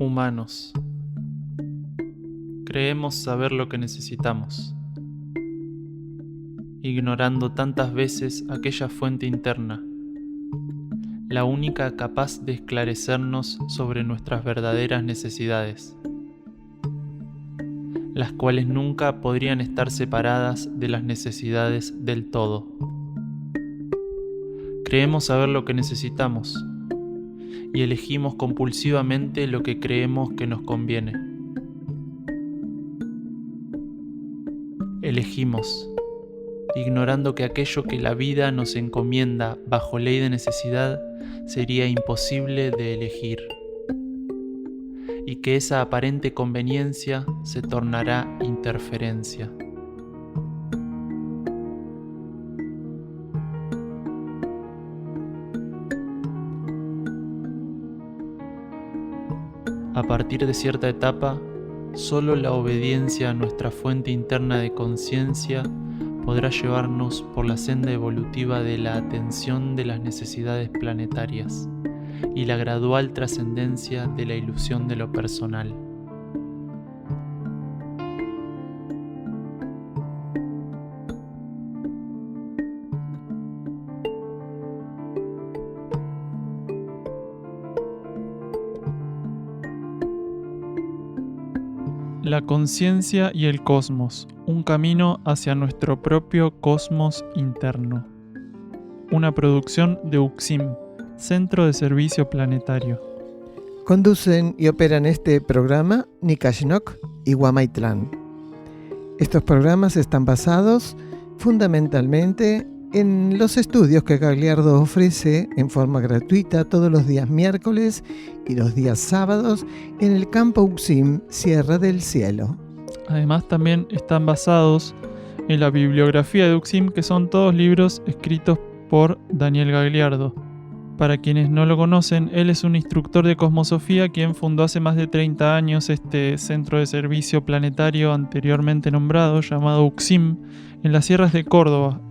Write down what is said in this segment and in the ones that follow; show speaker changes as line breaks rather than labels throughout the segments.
humanos. Creemos saber lo que necesitamos, ignorando tantas veces aquella fuente interna, la única capaz de esclarecernos sobre nuestras verdaderas necesidades, las cuales nunca podrían estar separadas de las necesidades del todo. Creemos saber lo que necesitamos y elegimos compulsivamente lo que creemos que nos conviene. Elegimos, ignorando que aquello que la vida nos encomienda bajo ley de necesidad sería imposible de elegir, y que esa aparente conveniencia se tornará interferencia. A partir de cierta etapa, solo la obediencia a nuestra fuente interna de conciencia podrá llevarnos por la senda evolutiva de la atención de las necesidades planetarias y la gradual trascendencia de la ilusión de lo personal. La conciencia y el cosmos, un camino hacia nuestro propio cosmos interno. Una producción de UXIM, Centro de Servicio Planetario.
Conducen y operan este programa Nika Shinok y Guamaitlán. Estos programas están basados fundamentalmente en los estudios que Gagliardo ofrece en forma gratuita todos los días miércoles y los días sábados en el campo UXIM Sierra del Cielo.
Además también están basados en la bibliografía de UXIM, que son todos libros escritos por Daniel Gagliardo. Para quienes no lo conocen, él es un instructor de cosmosofía quien fundó hace más de 30 años este centro de servicio planetario anteriormente nombrado, llamado UXIM, en las sierras de Córdoba.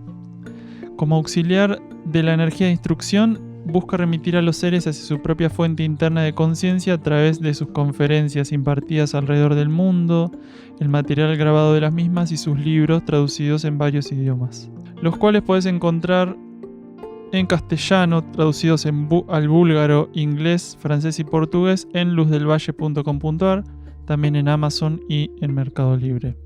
Como auxiliar de la energía de instrucción, busca remitir a los seres hacia su propia fuente interna de conciencia a través de sus conferencias impartidas alrededor del mundo, el material grabado de las mismas y sus libros traducidos en varios idiomas, los cuales puedes encontrar en castellano, traducidos al búlgaro, inglés, francés y portugués en luzdelvalle.com.ar, también en Amazon y en Mercado Libre.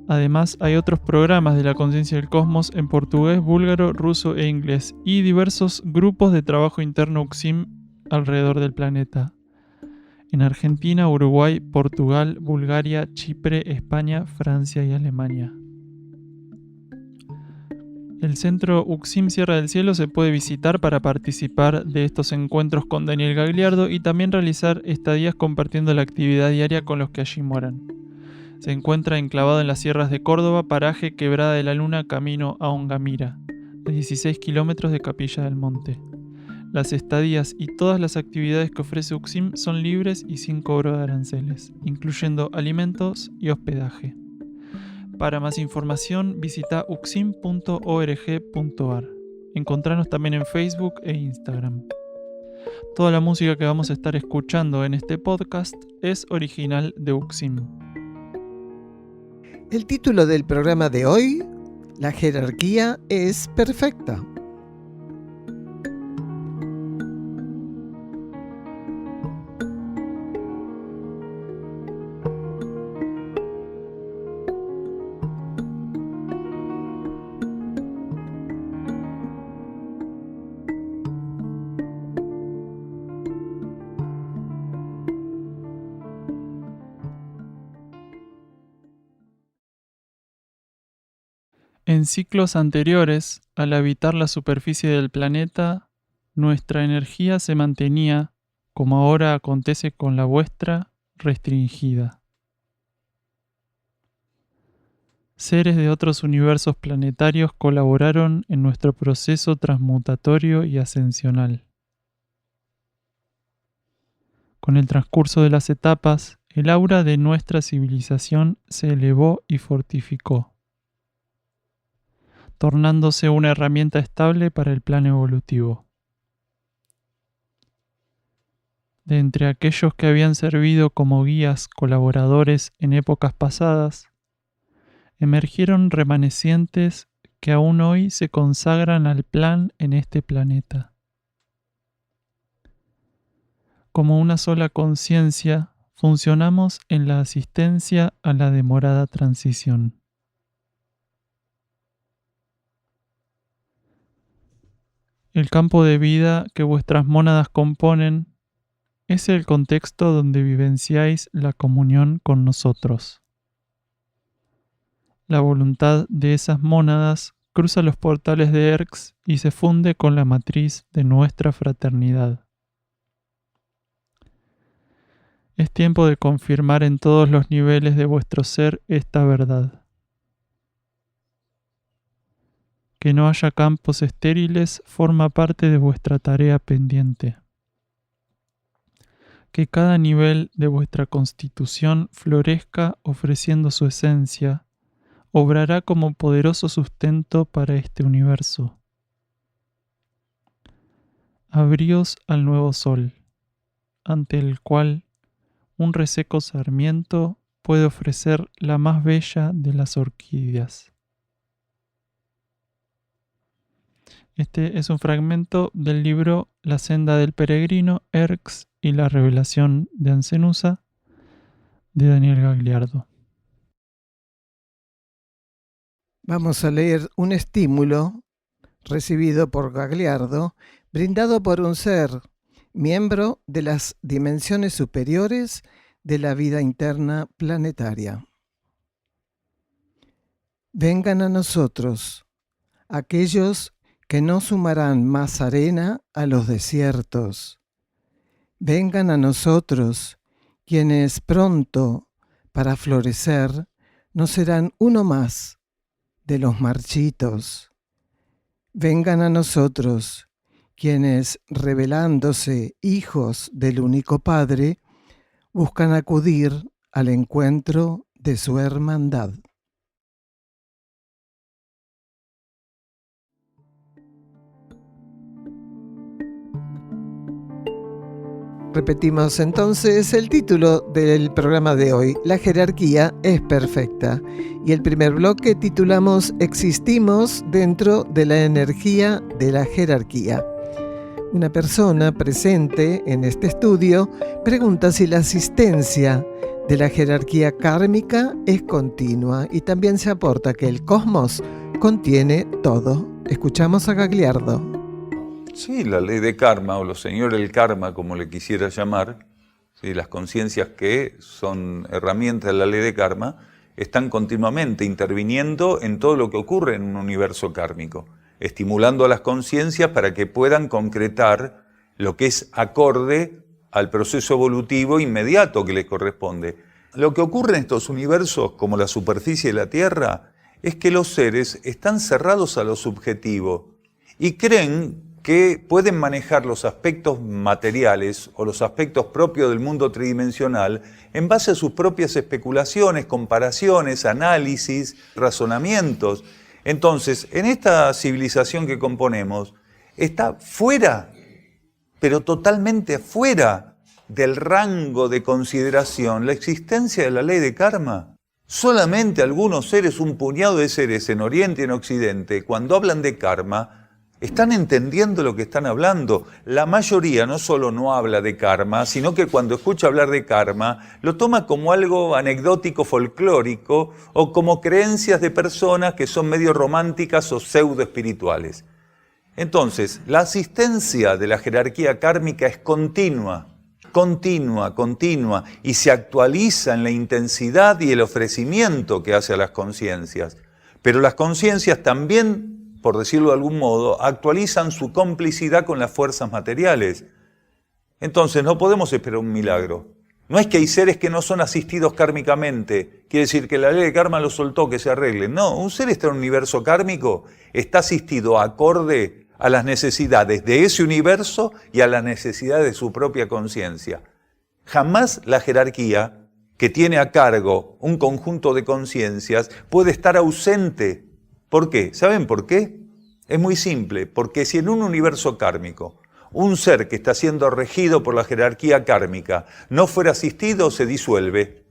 Además, hay otros programas de la conciencia del cosmos en portugués, búlgaro, ruso e inglés, y diversos grupos de trabajo interno UXIM alrededor del planeta. En Argentina, Uruguay, Portugal, Bulgaria, Chipre, España, Francia y Alemania. El centro UXIM Sierra del Cielo se puede visitar para participar de estos encuentros con Daniel Gagliardo y también realizar estadías compartiendo la actividad diaria con los que allí moran. Se encuentra enclavado en las sierras de Córdoba, paraje Quebrada de la Luna, camino a Ongamira, a 16 kilómetros de Capilla del Monte. Las estadías y todas las actividades que ofrece UXIM son libres y sin cobro de aranceles, incluyendo alimentos y hospedaje. Para más información, visita uxim.org.ar. Encontranos también en Facebook e Instagram. Toda la música que vamos a estar escuchando en este podcast es original de UXIM.
El título del programa de hoy, La jerarquía es perfecta.
En ciclos anteriores, al habitar la superficie del planeta, nuestra energía se mantenía, como ahora acontece con la vuestra, restringida. Seres de otros universos planetarios colaboraron en nuestro proceso transmutatorio y ascensional. Con el transcurso de las etapas, el aura de nuestra civilización se elevó y fortificó, tornándose una herramienta estable para el plano evolutivo. De entre aquellos que habían servido como guías colaboradores en épocas pasadas, emergieron remanescientes que aún hoy se consagran al plan en este planeta. Como una sola conciencia, funcionamos en la asistencia a la demorada transición. El campo de vida que vuestras mónadas componen es el contexto donde vivenciáis la comunión con nosotros. La voluntad de esas mónadas cruza los portales de Erx y se funde con la matriz de nuestra fraternidad. Es tiempo de confirmar en todos los niveles de vuestro ser esta verdad. Que no haya campos estériles forma parte de vuestra tarea pendiente. Que cada nivel de vuestra constitución florezca ofreciendo su esencia, obrará como poderoso sustento para este universo. Abríos al nuevo sol, ante el cual un reseco sarmiento puede ofrecer la más bella de las orquídeas. Este es un fragmento del libro La senda del peregrino, Erx y la revelación de Ancenusa, de Daniel Gagliardo.
Vamos a leer un estímulo recibido por Gagliardo, brindado por un ser, miembro de las dimensiones superiores de la vida interna planetaria. Vengan a nosotros, aquellos que no sumarán más arena a los desiertos. Vengan a nosotros, quienes pronto, para florecer, no serán uno más de los marchitos. Vengan a nosotros, quienes, revelándose hijos del único Padre, buscan acudir al encuentro de su hermandad. Repetimos entonces el título del programa de hoy: La jerarquía es perfecta. Y el primer bloque titulamos Existimos dentro de la energía de la jerarquía. Una persona presente en este estudio pregunta si la asistencia de la jerarquía kármica es continua, y también se aporta que el cosmos contiene todo. Escuchamos a Gagliardo.
Sí, la ley de karma, o los señores del karma, como le quisiera llamar, ¿sí? Las conciencias que son herramientas de la ley de karma, están continuamente interviniendo en todo lo que ocurre en un universo kármico, estimulando a las conciencias para que puedan concretar lo que es acorde al proceso evolutivo inmediato que les corresponde. Lo que ocurre en estos universos, como la superficie de la Tierra, es que los seres están cerrados a lo subjetivo y creen que pueden manejar los aspectos materiales o los aspectos propios del mundo tridimensional en base a sus propias especulaciones, comparaciones, análisis, razonamientos. Entonces, en esta civilización que componemos, está fuera, pero totalmente fuera del rango de consideración la existencia de la ley de karma. Solamente algunos seres, un puñado de seres en Oriente y en Occidente, cuando hablan de karma, están entendiendo lo que están hablando. La mayoría no solo no habla de karma, sino que cuando escucha hablar de karma, lo toma como algo anecdótico, folclórico, o como creencias de personas que son medio románticas o pseudo espirituales. Entonces, la asistencia de la jerarquía kármica es continua, y se actualiza en la intensidad y el ofrecimiento que hace a las conciencias. Pero las conciencias también, por decirlo de algún modo, actualizan su complicidad con las fuerzas materiales. Entonces no podemos esperar un milagro. No es que hay seres que no son asistidos kármicamente, quiere decir que la ley de karma los soltó, que se arreglen. No, un ser está en un universo kármico, está asistido acorde a las necesidades de ese universo y a las necesidades de su propia conciencia. Jamás la jerarquía, que tiene a cargo un conjunto de conciencias, puede estar ausente. ¿Por qué? ¿Saben por qué? Es muy simple, porque si en un universo kármico un ser que está siendo regido por la jerarquía kármica no fuera asistido, se disuelve.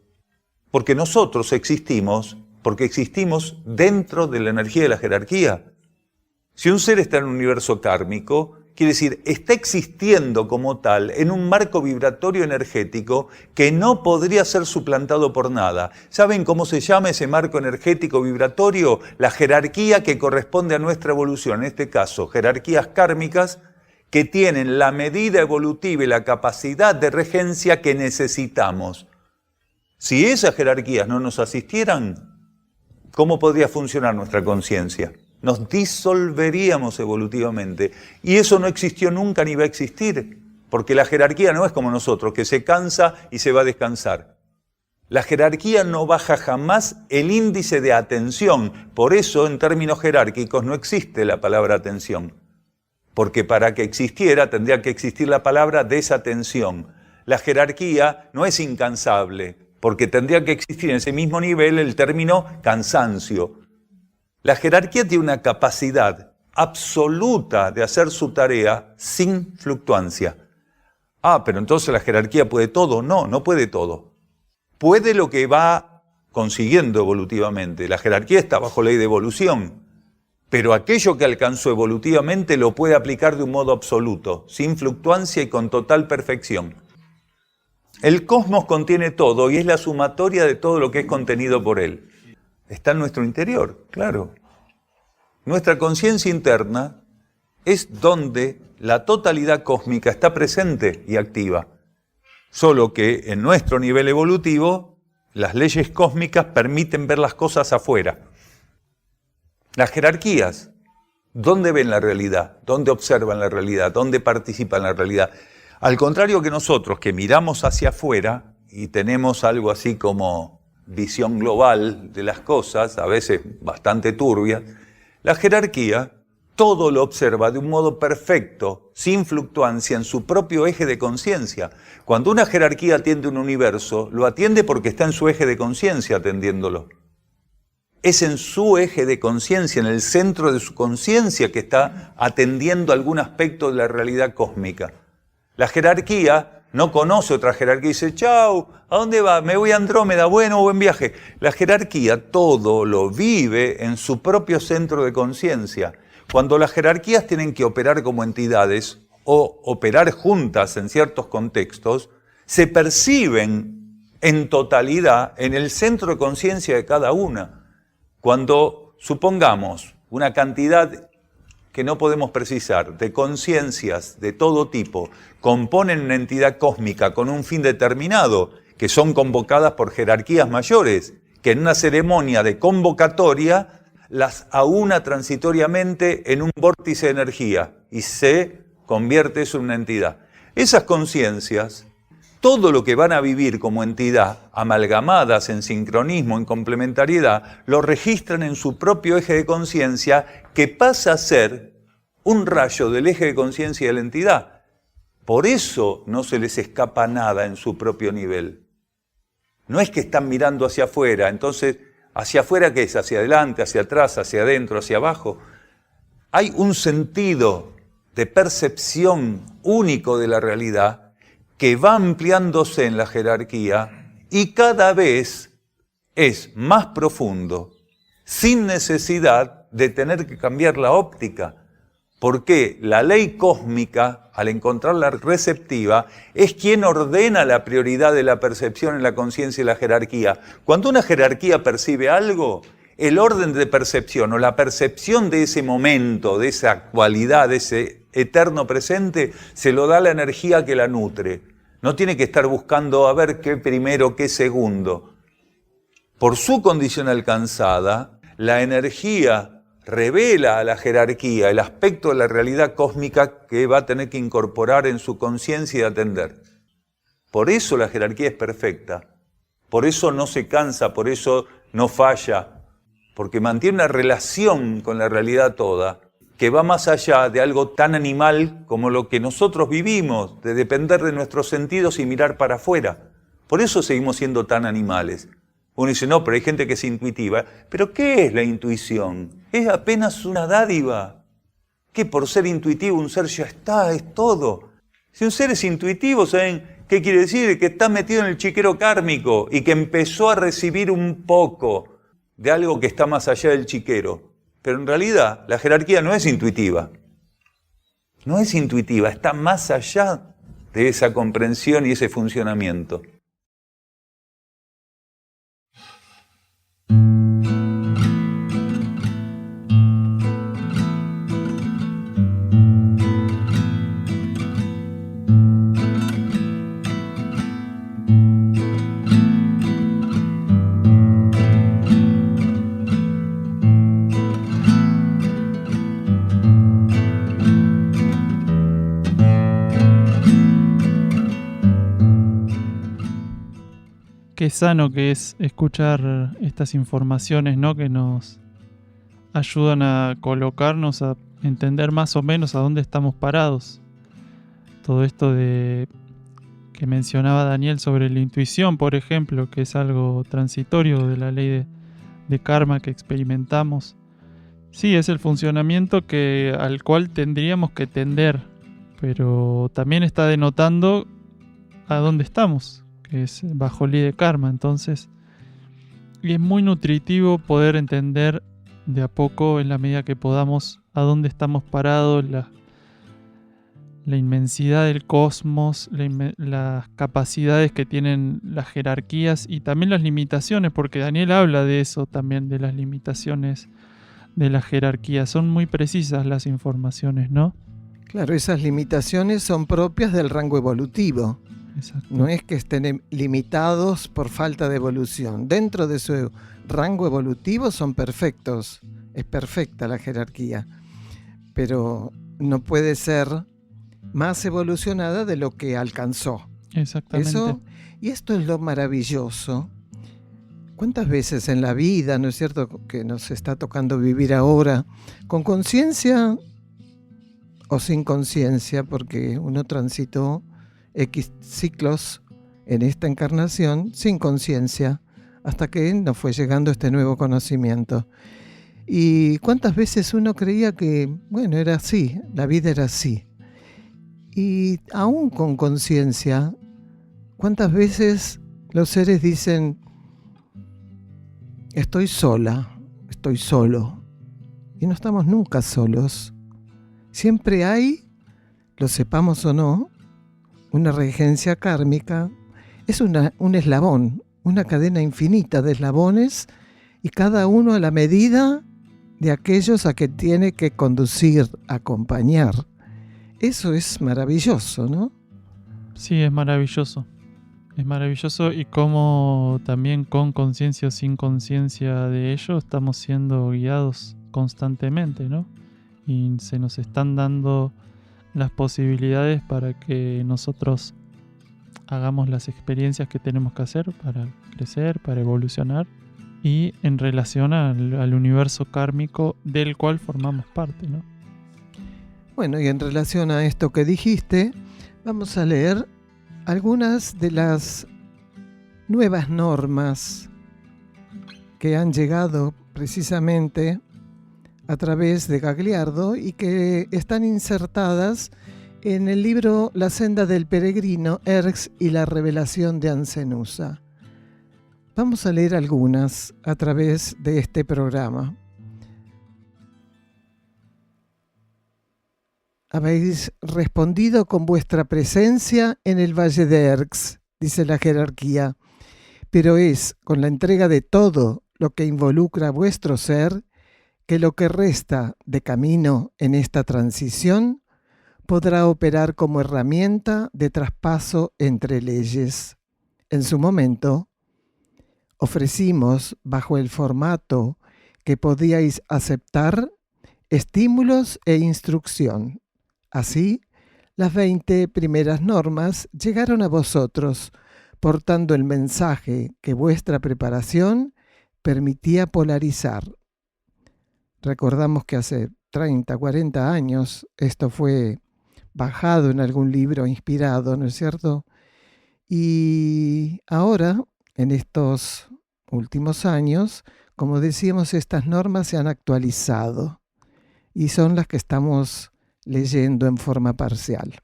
Porque nosotros existimos, porque existimos dentro de la energía de la jerarquía. Si un ser está en un universo kármico, quiere decir, está existiendo como tal en un marco vibratorio energético que no podría ser suplantado por nada. ¿Saben cómo se llama ese marco energético vibratorio? La jerarquía que corresponde a nuestra evolución, en este caso, jerarquías kármicas que tienen la medida evolutiva y la capacidad de regencia que necesitamos. Si esas jerarquías no nos asistieran, ¿cómo podría funcionar nuestra conciencia? Nos disolveríamos evolutivamente. Y eso no existió nunca ni va a existir, porque la jerarquía no es como nosotros, que se cansa y se va a descansar. La jerarquía no baja jamás el índice de atención. Por eso, en términos jerárquicos, no existe la palabra atención. Porque para que existiera, tendría que existir la palabra desatención. La jerarquía no es incansable, porque tendría que existir en ese mismo nivel el término cansancio. La jerarquía tiene una capacidad absoluta de hacer su tarea sin fluctuancia. Pero entonces la jerarquía puede todo. No, no puede todo. Puede lo que va consiguiendo evolutivamente. La jerarquía está bajo ley de evolución, pero aquello que alcanzó evolutivamente lo puede aplicar de un modo absoluto, sin fluctuancia y con total perfección. El cosmos contiene todo y es la sumatoria de todo lo que es contenido por él. Está en nuestro interior, claro. Nuestra conciencia interna es donde la totalidad cósmica está presente y activa. Solo que en nuestro nivel evolutivo, las leyes cósmicas permiten ver las cosas afuera. Las jerarquías, ¿dónde ven la realidad? ¿Dónde observan la realidad? ¿Dónde participan en la realidad? Al contrario que nosotros, que miramos hacia afuera y tenemos algo así como visión global de las cosas, a veces bastante turbias, la jerarquía todo lo observa de un modo perfecto, sin fluctuancia, en su propio eje de conciencia. Cuando una jerarquía atiende un universo, lo atiende porque está en su eje de conciencia atendiéndolo. Es en su eje de conciencia, en el centro de su conciencia, que está atendiendo algún aspecto de la realidad cósmica. La jerarquía no conoce otra jerarquía y dice, chau, ¿a dónde va? Me voy a Andrómeda, bueno, buen viaje. La jerarquía todo lo vive en su propio centro de conciencia. Cuando las jerarquías tienen que operar como entidades o operar juntas en ciertos contextos, se perciben en totalidad en el centro de conciencia de cada una. Cuando, supongamos, una cantidad que no podemos precisar, de conciencias de todo tipo, componen una entidad cósmica con un fin determinado, que son convocadas por jerarquías mayores, que en una ceremonia de convocatoria las aúna transitoriamente en un vórtice de energía y se convierte eso en una entidad. Esas conciencias, todo lo que van a vivir como entidad, amalgamadas en sincronismo, en complementariedad, lo registran en su propio eje de conciencia, que pasa a ser un rayo del eje de conciencia de la entidad. Por eso no se les escapa nada en su propio nivel. No es que están mirando hacia afuera, entonces, ¿hacia afuera qué es? ¿Hacia adelante, hacia atrás, hacia adentro, hacia abajo? Hay un sentido de percepción único de la realidad que va ampliándose en la jerarquía y cada vez es más profundo, sin necesidad de tener que cambiar la óptica. Porque la ley cósmica, al encontrarla receptiva, es quien ordena la prioridad de la percepción en la conciencia y la jerarquía. Cuando una jerarquía percibe algo, el orden de percepción o la percepción de ese momento, de esa actualidad, de ese eterno presente, se lo da la energía que la nutre. No tiene que estar buscando a ver qué primero, qué segundo. Por su condición alcanzada, la energía revela a la jerarquía el aspecto de la realidad cósmica que va a tener que incorporar en su conciencia y atender. Por eso la jerarquía es perfecta, por eso no se cansa, por eso no falla, porque mantiene una relación con la realidad toda que va más allá de algo tan animal como lo que nosotros vivimos, de depender de nuestros sentidos y mirar para afuera. Por eso seguimos siendo tan animales. Uno dice, no, pero hay gente que es intuitiva. ¿Pero qué es la intuición? Es apenas una dádiva. ¿Qué por ser intuitivo un ser ya está, es todo? Si un ser es intuitivo, ¿saben qué quiere decir? Que está metido en el chiquero kármico y que empezó a recibir un poco de algo que está más allá del chiquero. Pero en realidad la jerarquía no es intuitiva. No es intuitiva, está más allá de esa comprensión y ese funcionamiento.
Qué sano que es escuchar estas informaciones, ¿no? Que nos ayudan a colocarnos, a entender más o menos a dónde estamos parados. Todo esto de que mencionaba Daniel sobre la intuición, por ejemplo, que es algo transitorio de la ley de karma que experimentamos. Sí, es el funcionamiento al cual tendríamos que tender, pero también está denotando a dónde estamos, que es bajo ley de karma. Entonces, y es muy nutritivo poder entender de a poco, en la medida que podamos, a dónde estamos parados, la inmensidad del cosmos, las capacidades que tienen las jerarquías y también las limitaciones, porque Daniel habla de eso también, de las limitaciones de la jerarquía. Son muy precisas las informaciones, ¿no?
Claro, esas limitaciones son propias del rango evolutivo.
Exacto.
No es que estén limitados por falta de evolución. Dentro de su rango evolutivo son perfectos. Es perfecta la jerarquía. Pero no puede ser más evolucionada de lo que alcanzó.
Exactamente.
Y esto es lo maravilloso. ¿Cuántas veces en la vida, no es cierto, que nos está tocando vivir ahora con conciencia o sin conciencia, porque uno transitó X ciclos en esta encarnación sin conciencia, hasta que nos fue llegando este nuevo conocimiento? Y cuántas veces uno creía que, bueno, era así, la vida era así. Y aún con conciencia, ¿cuántas veces los seres dicen, estoy sola, estoy solo? Y no estamos nunca solos. Siempre hay, lo sepamos o no, una regencia kármica. Es un eslabón, una cadena infinita de eslabones, y cada uno a la medida de aquellos a que tiene que conducir, acompañar. Eso es maravilloso, ¿no?
Sí, es maravilloso. Es maravilloso, y cómo también con conciencia o sin conciencia de ello estamos siendo guiados constantemente, ¿no? Y se nos están dando las posibilidades para que nosotros hagamos las experiencias que tenemos que hacer para crecer, para evolucionar, y en relación al universo kármico del cual formamos parte, ¿no?
Bueno, y en relación a esto que dijiste, vamos a leer algunas de las nuevas normas que han llegado precisamente a través de Gagliardo y que están insertadas en el libro La senda del peregrino, Erx y la revelación de Ancenusa. Vamos a leer algunas a través de este programa. Habéis respondido con vuestra presencia en el valle de Erx, dice la jerarquía, pero es con la entrega de todo lo que involucra vuestro ser que lo que resta de camino en esta transición podrá operar como herramienta de traspaso entre leyes. En su momento, ofrecimos, bajo el formato que podíais aceptar, estímulos e instrucción. Así, las 20 primeras normas llegaron a vosotros, portando el mensaje que vuestra preparación permitía polarizar. Recordamos que hace 30, 40 años esto fue bajado en algún libro inspirado, ¿no es cierto? Y ahora, en estos últimos años, como decíamos, estas normas se han actualizado. y son las que estamos leyendo en forma parcial.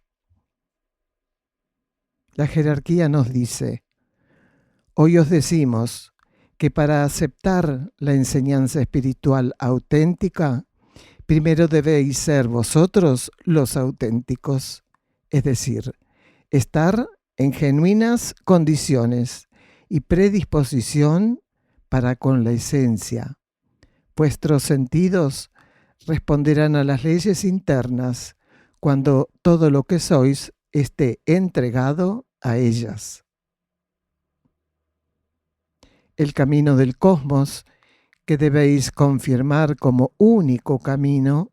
La jerarquía nos dice: hoy os decimos que para aceptar la enseñanza espiritual auténtica, primero debéis ser vosotros los auténticos, es decir, estar en genuinas condiciones y predisposición para con la esencia. Vuestros sentidos responderán a las leyes internas cuando todo lo que sois esté entregado a ellas. El camino del cosmos, que debéis confirmar como único camino,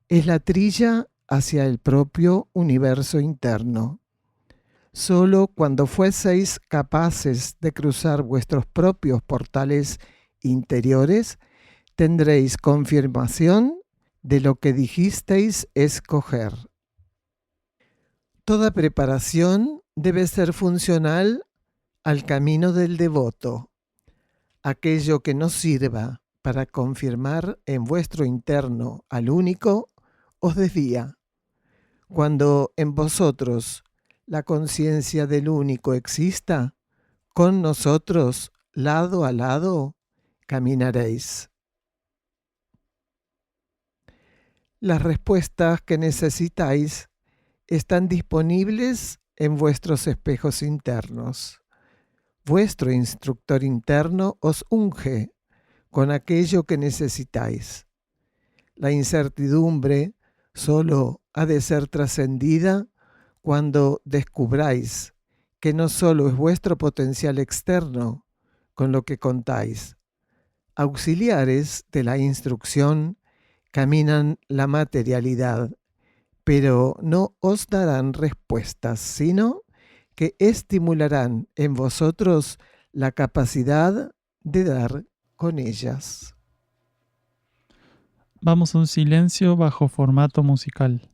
es la trilla hacia el propio universo interno. Solo cuando fueseis capaces de cruzar vuestros propios portales interiores, tendréis confirmación de lo que dijisteis escoger. Toda preparación debe ser funcional al camino del devoto. Aquello que no sirva para confirmar en vuestro interno al único, os desvía. Cuando en vosotros la conciencia del único exista, con nosotros, lado a lado, caminaréis. Las respuestas que necesitáis están disponibles en vuestros espejos internos. Vuestro instructor interno os unge con aquello que necesitáis. La incertidumbre solo ha de ser trascendida cuando descubráis que no solo es vuestro potencial externo con lo que contáis. Auxiliares de la instrucción caminan la materialidad, pero no os darán respuestas, sino que estimularán en vosotros la capacidad de dar con ellas.
Vamos a un silencio bajo formato musical.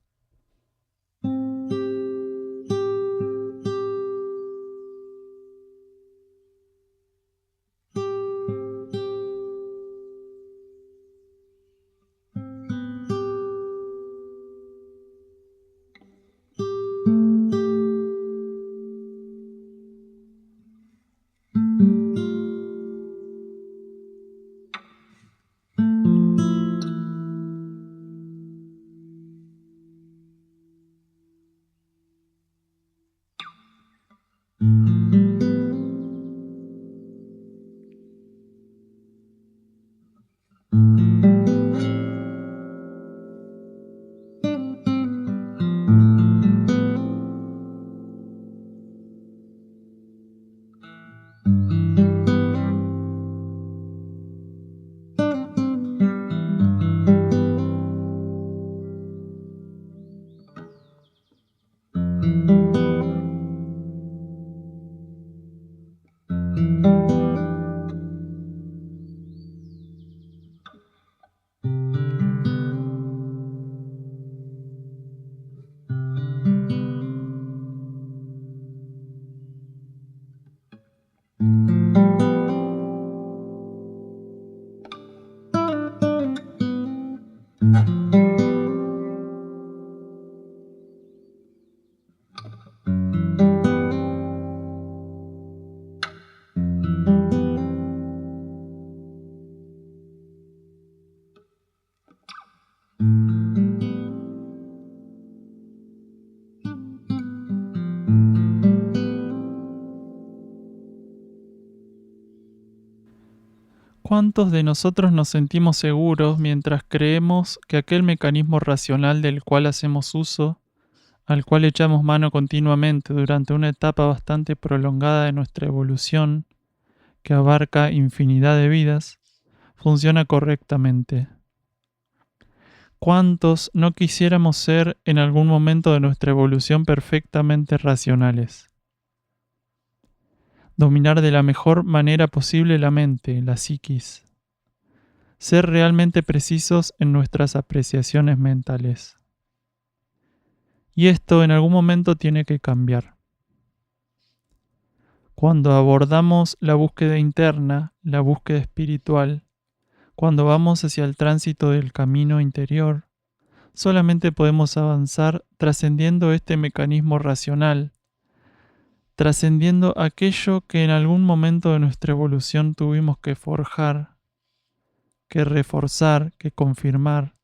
¿Cuántos de nosotros nos sentimos seguros mientras creemos que aquel mecanismo racional del cual hacemos uso, al cual echamos mano continuamente durante una etapa bastante prolongada de nuestra evolución, que abarca infinidad de vidas, funciona correctamente? ¿Cuántos no quisiéramos ser en algún momento de nuestra evolución perfectamente racionales? Dominar de la mejor manera posible la mente, la psiquis. Ser realmente precisos en nuestras apreciaciones mentales. Y esto en algún momento tiene que cambiar. Cuando abordamos la búsqueda interna, la búsqueda espiritual, cuando vamos hacia el tránsito del camino interior, Solamente podemos avanzar trascendiendo este mecanismo racional, trascendiendo aquello que en algún momento de nuestra evolución tuvimos que forjar, que reforzar, que confirmar,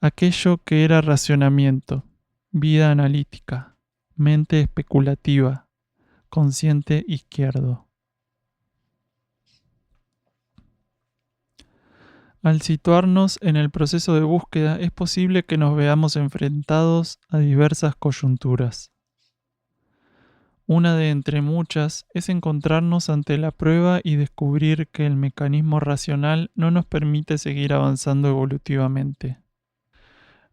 aquello que era racionamiento, vida analítica, mente especulativa, consciente izquierdo. Al situarnos en el proceso de búsqueda, es posible que nos veamos enfrentados a diversas coyunturas. Una de entre muchas es encontrarnos ante la prueba y descubrir que el mecanismo racional no nos permite seguir avanzando evolutivamente.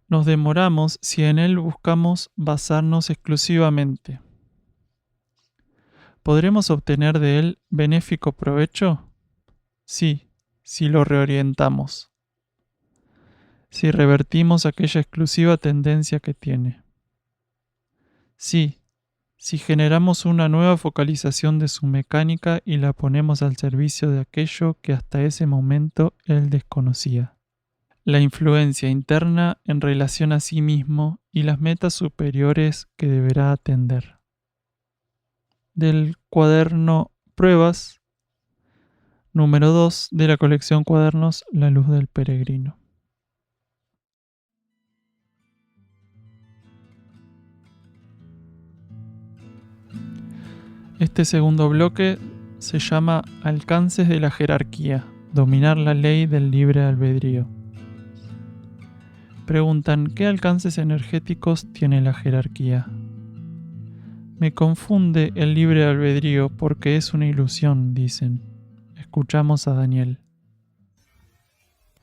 Nos demoramos si en él buscamos basarnos exclusivamente. ¿Podremos obtener de él benéfico provecho? Sí, si lo reorientamos, si revertimos aquella exclusiva tendencia que tiene. Sí, si generamos una nueva focalización de su mecánica y la ponemos al servicio de aquello que hasta ese momento él desconocía. La influencia interna en relación a sí mismo y las metas superiores que deberá atender. Del cuaderno Pruebas, número 2 de la colección Cuadernos La Luz del Peregrino. Este segundo bloque se llama Alcances de la jerarquía, dominar la ley del libre albedrío. Preguntan, ¿qué alcances energéticos tiene la jerarquía? Me confunde el libre albedrío porque es una ilusión, dicen. Escuchamos a Daniel.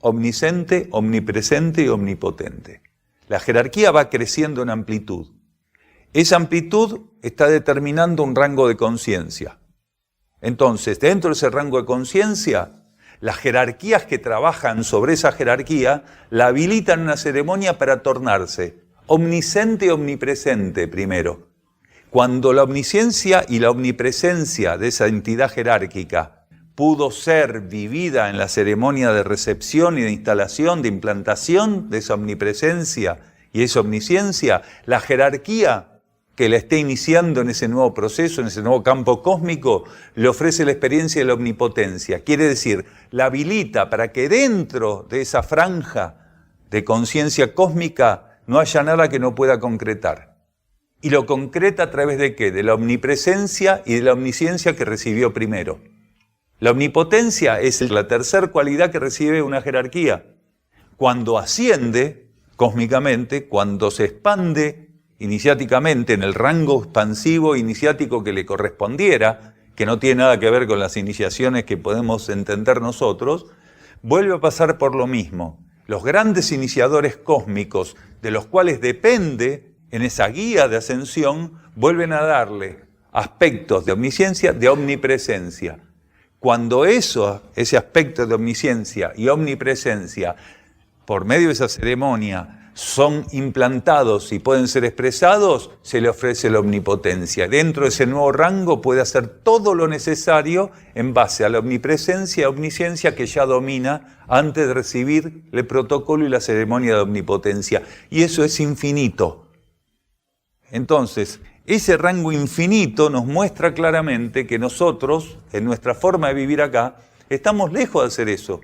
Omnisciente, omnipresente y omnipotente. La jerarquía va creciendo en amplitud. Esa amplitud está determinando un rango de conciencia. Entonces, dentro de ese rango de conciencia, las jerarquías que trabajan sobre esa jerarquía la habilitan en una ceremonia para tornarse omnisciente y omnipresente primero. Cuando la omnisciencia y la omnipresencia de esa entidad jerárquica pudo ser vivida en la ceremonia de recepción y de instalación, de implantación de esa omnipresencia y esa omnisciencia, la jerarquía que la esté iniciando en ese nuevo proceso, en ese nuevo campo cósmico, le ofrece la experiencia de la omnipotencia. Quiere decir, la habilita para que dentro de esa franja de conciencia cósmica no haya nada que no pueda concretar. Y lo concreta a través de ¿qué? De la omnipresencia y de la omnisciencia que recibió primero. La omnipotencia es la tercera cualidad que recibe una jerarquía. Cuando asciende cósmicamente, cuando se expande iniciáticamente en el rango expansivo iniciático que le correspondiera, que no tiene nada que ver con las iniciaciones que podemos entender nosotros, vuelve a pasar por lo mismo. Los grandes iniciadores cósmicos, de los cuales depende en esa guía de ascensión, vuelven a darle aspectos de omnisciencia, de omnipresencia. Cuando ese aspecto de omnisciencia y omnipresencia, por medio de esa ceremonia, son implantados y pueden ser expresados, se le ofrece la omnipotencia. Dentro de ese nuevo rango puede hacer todo lo necesario en base a la omnipresencia y omnisciencia que ya domina antes de recibir el protocolo y la ceremonia de omnipotencia. Y eso es infinito. Entonces, ese rango infinito nos muestra claramente que nosotros, en nuestra forma de vivir acá, estamos lejos de hacer eso.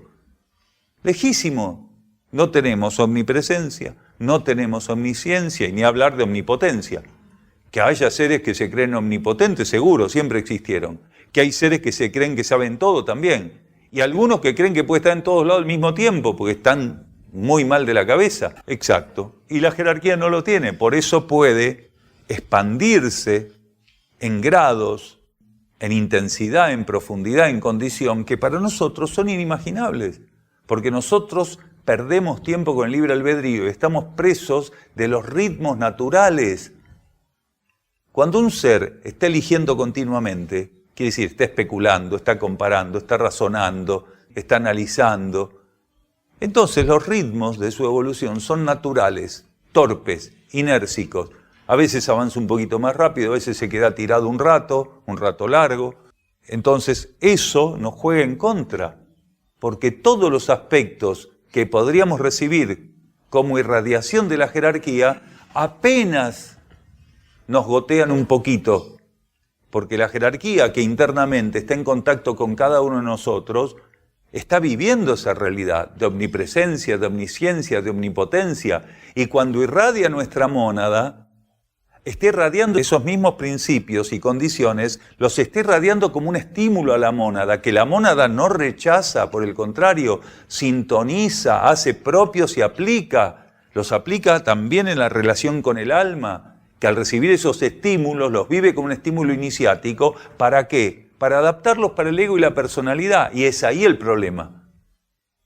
Lejísimo. No tenemos omnipresencia, no tenemos omnisciencia y ni hablar de omnipotencia. Que haya seres que se creen omnipotentes, seguro, siempre existieron. Que hay seres que se creen que saben todo también. Y algunos que creen que puede estar en todos lados al mismo tiempo, porque están muy mal de la cabeza. Exacto. Y la jerarquía no lo tiene, por eso puede expandirse en grados, en intensidad, en profundidad, en condición, que para nosotros son inimaginables. Porque nosotros perdemos tiempo con el libre albedrío y estamos presos de los ritmos naturales. Cuando un ser está eligiendo continuamente, quiere decir, está especulando, está comparando, está razonando, está analizando, entonces los ritmos de su evolución son naturales, torpes, inércicos. A veces avanza un poquito más rápido, a veces se queda tirado un rato largo. Entonces eso nos juega en contra, porque todos los aspectos que podríamos recibir como irradiación de la jerarquía, apenas nos gotean un poquito, porque la jerarquía que internamente está en contacto con cada uno de nosotros está viviendo esa realidad de omnipresencia, de omnisciencia, de omnipotencia, y cuando irradia nuestra mónada, está irradiando esos mismos principios y condiciones, los está irradiando como un estímulo a la mónada, que la mónada no rechaza, por el contrario, sintoniza, hace propios y aplica. Los aplica también en la relación con el alma, que al recibir esos estímulos los vive como un estímulo iniciático. ¿Para qué? Para adaptarlos para el ego y la personalidad. Y es ahí el problema.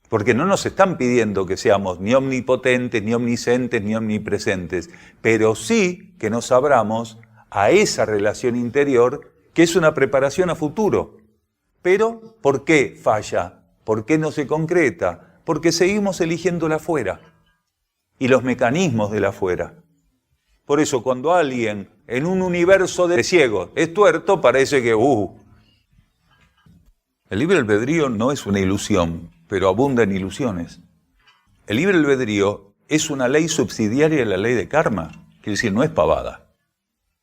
Porque no nos están pidiendo que seamos ni omnipotentes, ni omniscientes, ni omnipresentes, pero sí que nos abramos a esa relación interior que es una preparación a futuro. Pero, ¿por qué falla? ¿Por qué no se concreta? Porque seguimos eligiendo la afuera y los mecanismos de la afuera. Por eso, cuando alguien en un universo de ciegos es tuerto, parece que El libre albedrío no es una ilusión, pero abunda en ilusiones. El libre albedrío es una ley subsidiaria de la ley de karma, quiere decir, no es pavada.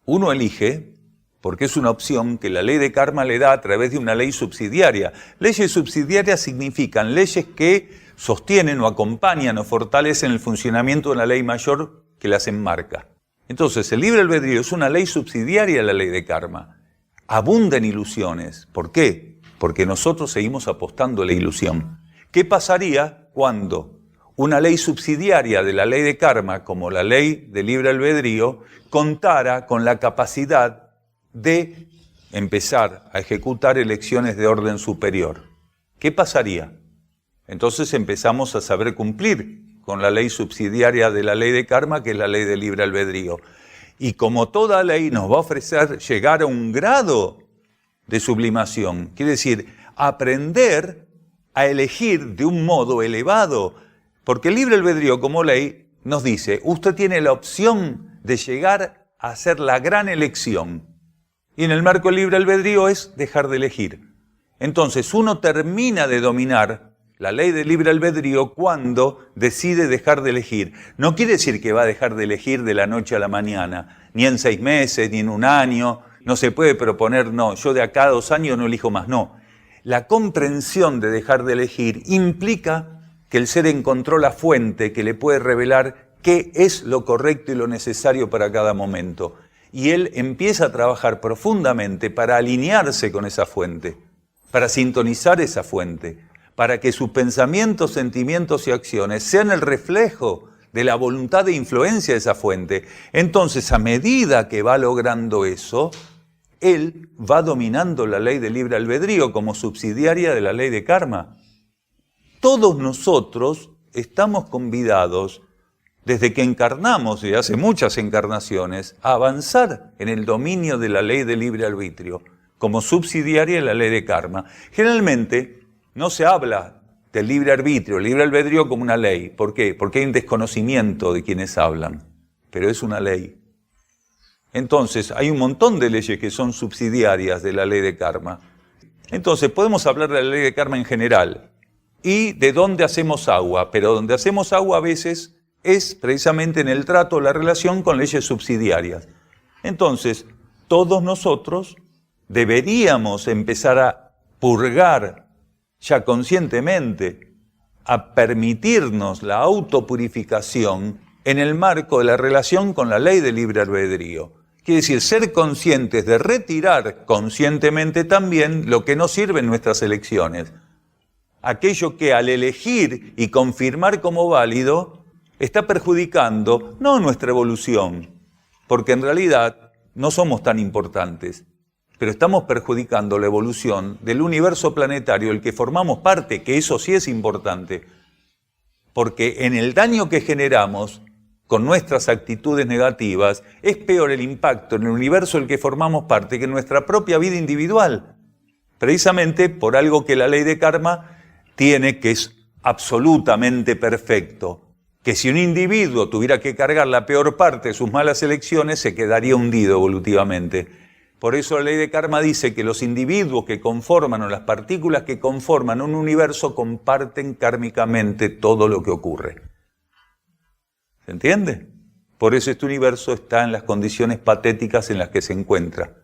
Uno elige porque es una opción que la ley de karma le da a través de una ley subsidiaria. Leyes subsidiarias significan leyes que sostienen o acompañan o fortalecen el funcionamiento de una ley mayor que las enmarca. Entonces, el libre albedrío es una ley subsidiaria de la ley de karma. Abunda en ilusiones. ¿Por qué? Porque nosotros seguimos apostando a la ilusión. ¿Qué pasaría cuando una ley subsidiaria de la ley de karma, como la ley de libre albedrío, contara con la capacidad de empezar a ejecutar elecciones de orden superior? ¿Qué pasaría? Entonces empezamos a saber cumplir con la ley subsidiaria de la ley de karma, que es la ley de libre albedrío. Y como toda ley nos va a ofrecer llegar a un grado de sublimación, quiere decir, aprender a elegir de un modo elevado, porque el libre albedrío como ley nos dice, usted tiene la opción de llegar a hacer la gran elección, y en el marco del libre albedrío es dejar de elegir. Entonces uno termina de dominar la ley del libre albedrío cuando decide dejar de elegir. No quiere decir que va a dejar de elegir de la noche a la mañana, ni en 6 meses, ni en 1 año. No se puede proponer, no, yo de acá a 2 años no elijo más, no. La comprensión de dejar de elegir implica que el ser encontró la fuente que le puede revelar qué es lo correcto y lo necesario para cada momento. Y él empieza a trabajar profundamente para alinearse con esa fuente, para sintonizar esa fuente, para que sus pensamientos, sentimientos y acciones sean el reflejo de la voluntad de influencia de esa fuente. Entonces, a medida que va logrando eso, él va dominando la ley del libre albedrío como subsidiaria de la ley de karma. Todos nosotros estamos convidados, desde que encarnamos, y hace muchas encarnaciones, a avanzar en el dominio de la ley del libre arbitrio, como subsidiaria de la ley de karma. Generalmente, no se habla del libre arbitrio, el libre albedrío como una ley. ¿Por qué? Porque hay un desconocimiento de quienes hablan, pero es una ley. Entonces, hay un montón de leyes que son subsidiarias de la ley de karma. Entonces, podemos hablar de la ley de karma en general y de dónde hacemos agua, pero donde hacemos agua a veces es precisamente en el trato, la relación con leyes subsidiarias. Entonces, todos nosotros deberíamos empezar a purgar ya conscientemente, a permitirnos la autopurificación en el marco de la relación con la ley del libre albedrío. Quiere decir, ser conscientes de retirar conscientemente también lo que nos sirve en nuestras elecciones. Aquello que al elegir y confirmar como válido está perjudicando no nuestra evolución, porque en realidad no somos tan importantes, pero estamos perjudicando la evolución del universo planetario, del que formamos parte, que eso sí es importante, porque en el daño que generamos con nuestras actitudes negativas, es peor el impacto en el universo del que formamos parte que en nuestra propia vida individual, precisamente por algo que la ley de karma tiene, que es absolutamente perfecto, que si un individuo tuviera que cargar la peor parte de sus malas elecciones, se quedaría hundido evolutivamente. Por eso la ley de karma dice que los individuos que conforman o las partículas que conforman un universo comparten kármicamente todo lo que ocurre. ¿Se entiende? Por eso este universo está en las condiciones patéticas en las que se encuentra.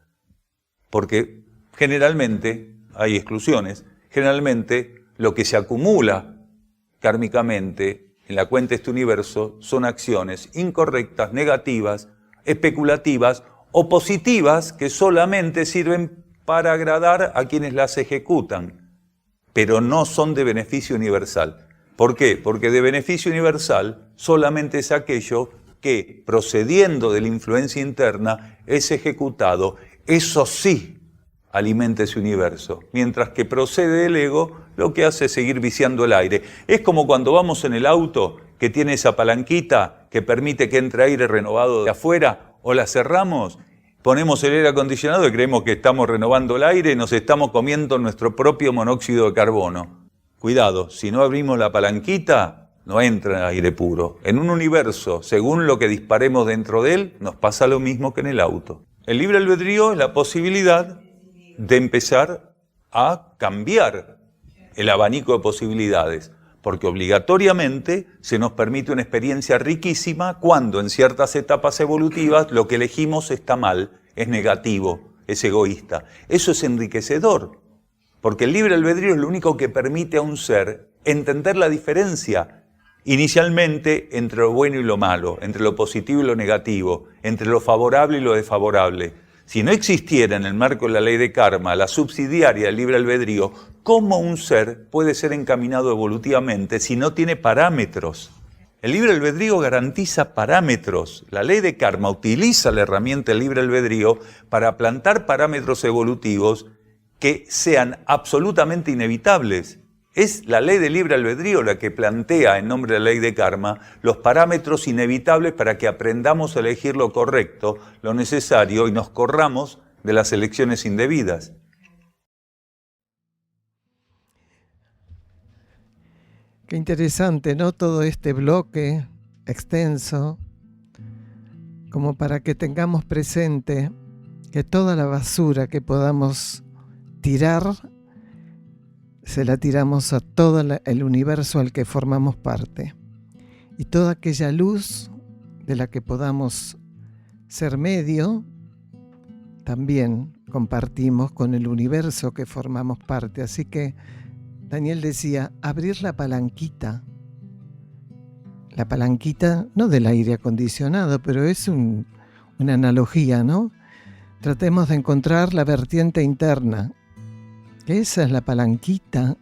Porque generalmente, hay exclusiones, generalmente lo que se acumula kármicamente en la cuenta de este universo son acciones incorrectas, negativas, especulativas o positivas que solamente sirven para agradar a quienes las ejecutan, pero no son de beneficio universal. ¿Por qué? Porque de beneficio universal solamente es aquello que, procediendo de la influencia interna, es ejecutado. Eso sí alimenta ese universo, mientras que procede del ego, lo que hace es seguir viciando el aire. Es como cuando vamos en el auto que tiene esa palanquita que permite que entre aire renovado de afuera, o la cerramos, ponemos el aire acondicionado y creemos que estamos renovando el aire y nos estamos comiendo nuestro propio monóxido de carbono. Cuidado, si no abrimos la palanquita, no entra aire puro. En un universo, según lo que disparemos dentro de él, nos pasa lo mismo que en el auto. El libre albedrío es la posibilidad de empezar a cambiar el abanico de posibilidades, porque obligatoriamente se nos permite una experiencia riquísima cuando en ciertas etapas evolutivas lo que elegimos está mal, es negativo, es egoísta. Eso es enriquecedor, porque el libre albedrío es lo único que permite a un ser entender la diferencia inicialmente entre lo bueno y lo malo, entre lo positivo y lo negativo, entre lo favorable y lo desfavorable. Si no existiera en el marco de la ley de karma la subsidiaria del libre albedrío, ¿cómo un ser puede ser encaminado evolutivamente si no tiene parámetros? El libre albedrío garantiza parámetros. La ley de karma utiliza la herramienta del libre albedrío para plantar parámetros evolutivos que sean absolutamente inevitables. Es la ley del libre albedrío la que plantea, en nombre de la ley de karma, los parámetros inevitables para que aprendamos a elegir lo correcto, lo necesario, y nos corramos de las elecciones indebidas.
Qué interesante, ¿no? Todo este bloque extenso, como para que tengamos presente que toda la basura que podamos tirar, se la tiramos a todo el universo al que formamos parte. Y toda aquella luz de la que podamos ser medio, también compartimos con el universo que formamos parte. Así que Daniel decía, abrir la palanquita no del aire acondicionado, pero es una analogía, ¿no? Tratemos de encontrar la vertiente interna. Esa es la palanquita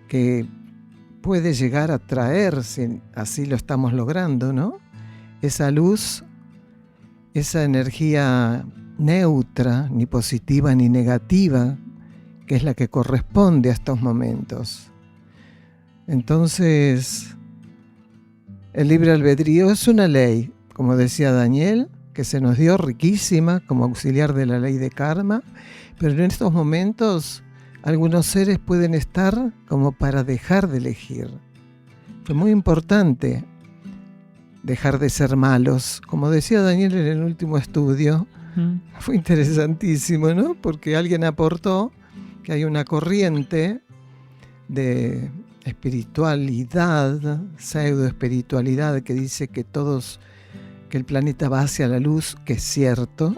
que puede llegar a traer, si así lo estamos logrando, ¿no? Esa luz, esa energía neutra, ni positiva ni negativa, que es la que corresponde a estos momentos. Entonces, el libre albedrío es una ley, como decía Daniel, que se nos dio riquísima como auxiliar de la ley de karma, pero en estos momentos algunos seres pueden estar como para dejar de elegir. Fue muy importante dejar de ser malos. Como decía Daniel en el último estudio, fue interesantísimo, ¿no? Porque alguien aportó que hay una corriente de espiritualidad, pseudoespiritualidad, que dice que el planeta va hacia la luz, que es cierto,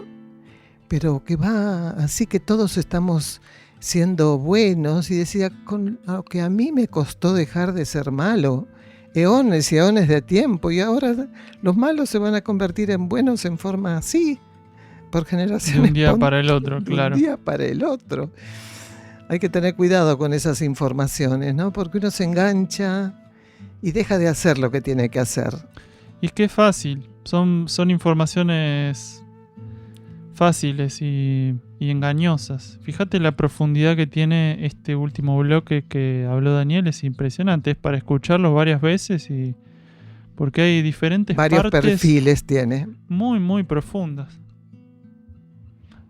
pero que va así, que todos estamos siendo buenos, y decía, con lo que a mí me costó dejar de ser malo, eones y eones de tiempo, y ahora los malos se van a convertir en buenos en forma así, por generaciones.
De un día para el otro, claro.
De un día para el otro. Hay que tener cuidado con esas informaciones, ¿no? Porque uno se engancha y deja de hacer lo que tiene que hacer.
Y es que es fácil, son informaciones fáciles y engañosas. Fíjate la profundidad que tiene este último bloque que habló Daniel, es impresionante, es para escucharlo varias veces, y porque hay diferentes
varios
partes
perfiles tiene.
Muy, muy profundas.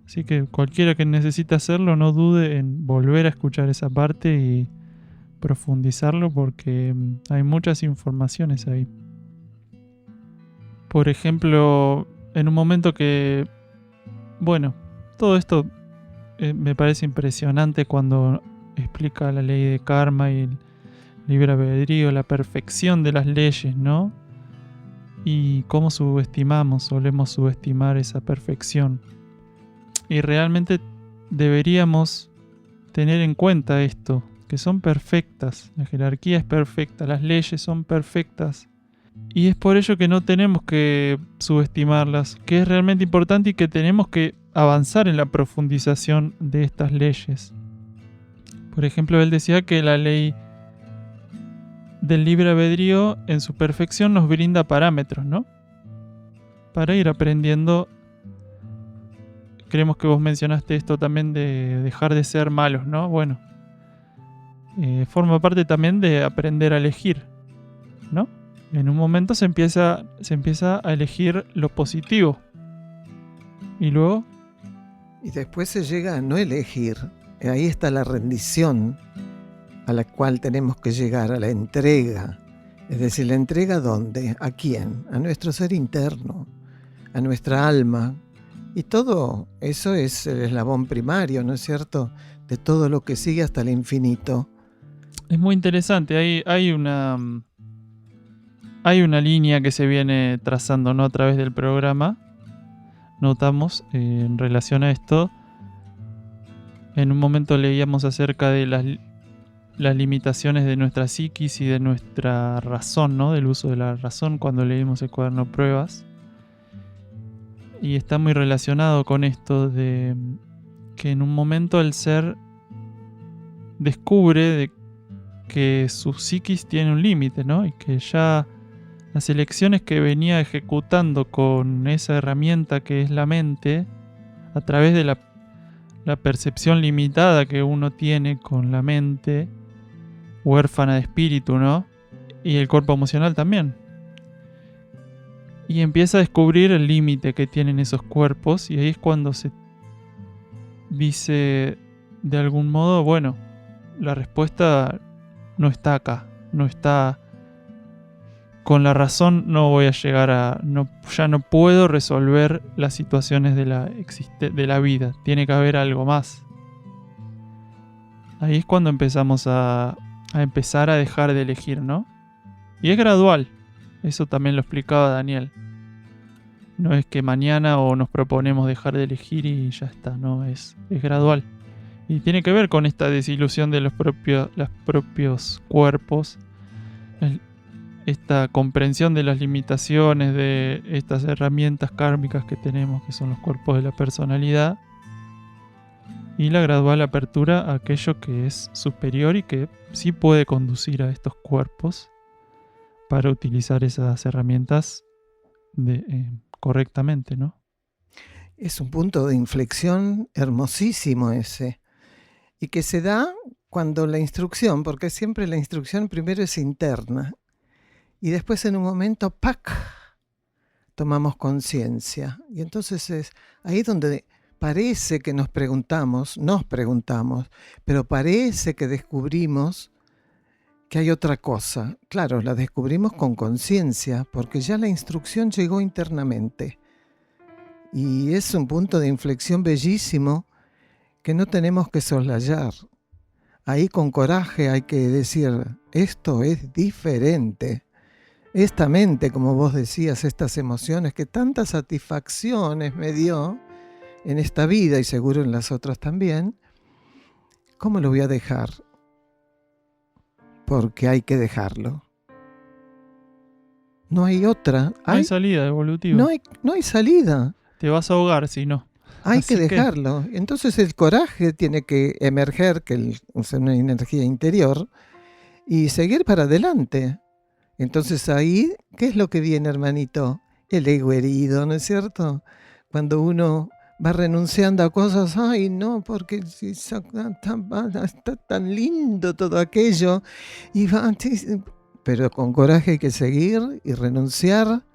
Así que cualquiera que necesite hacerlo, no dude en volver a escuchar esa parte y profundizarlo, porque hay muchas informaciones ahí. Por ejemplo, en un momento que, bueno, todo esto me parece impresionante cuando explica la ley de karma y el libre albedrío, la perfección de las leyes, ¿no? y cómo solemos subestimar esa perfección. Y realmente deberíamos tener en cuenta esto, que son perfectas, la jerarquía es perfecta, las leyes son perfectas, y es por ello que no tenemos que subestimarlas, que es realmente importante y que tenemos que avanzar en la profundización de estas leyes. Por ejemplo, él decía que la ley del libre albedrío en su perfección nos brinda parámetros, ¿no? Para ir aprendiendo. Creemos que vos mencionaste esto también de dejar de ser malos, ¿no? Bueno, forma parte también de aprender a elegir, ¿no? En un momento se empieza a elegir lo positivo. Y luego...
Y después se llega a no elegir. Ahí está la rendición a la cual tenemos que llegar, a la entrega. Es decir, ¿la entrega dónde? ¿A quién? A nuestro ser interno, a nuestra alma. Y todo eso es el eslabón primario, ¿no es cierto? De todo lo que sigue hasta el infinito.
Es muy interesante. Hay una línea que se viene trazando, ¿no? A través del programa. Notamos en relación a esto. En un momento leíamos acerca de las limitaciones de nuestra psiquis y de nuestra razón, ¿no? Del uso de la razón cuando leímos el cuaderno Pruebas. Y está muy relacionado con esto de que en un momento el ser descubre que su psiquis tiene un límite, ¿no? Y que ya las elecciones que venía ejecutando con esa herramienta que es la mente, a través de la percepción limitada que uno tiene con la mente, huérfana de espíritu, ¿no? Y el cuerpo emocional también. Y empieza a descubrir el límite que tienen esos cuerpos, y ahí es cuando se dice de algún modo, bueno, la respuesta no está acá, no está con la razón, no voy a llegar ya no puedo resolver las situaciones de la vida, tiene que haber algo más. Ahí es cuando empezamos a empezar a dejar de elegir, ¿no? Y es gradual. Eso también lo explicaba Daniel. No es que mañana o nos proponemos dejar de elegir y ya está, no, es gradual. Y tiene que ver con esta desilusión de los propios cuerpos, esta comprensión de las limitaciones de estas herramientas kármicas que tenemos, que son los cuerpos de la personalidad, y la gradual apertura a aquello que es superior y que sí puede conducir a estos cuerpos para utilizar esas herramientas correctamente, ¿no?
Es un punto de inflexión hermosísimo ese, y que se da cuando la instrucción, porque siempre la instrucción primero es interna, y después en un momento, ¡pac!, tomamos conciencia. Y entonces es ahí donde parece que nos preguntamos, pero parece que descubrimos que hay otra cosa. Claro, la descubrimos con conciencia, porque ya la instrucción llegó internamente. Y es un punto de inflexión bellísimo que no tenemos que soslayar. Ahí con coraje hay que decir, esto es diferente. Esta mente, como vos decías, estas emociones que tantas satisfacciones me dio en esta vida y seguro en las otras también, ¿cómo lo voy a dejar? Porque hay que dejarlo. No hay otra.
No hay salida evolutiva.
No hay salida.
Te vas a ahogar si no.
Hay que dejarlo. Entonces el coraje tiene que emerger, que es una energía interior, y seguir para adelante. Entonces ahí, ¿qué es lo que viene, hermanito? El ego herido, ¿no es cierto? Cuando uno va renunciando a cosas, ay no, porque está tan lindo todo aquello, pero con coraje hay que seguir y renunciar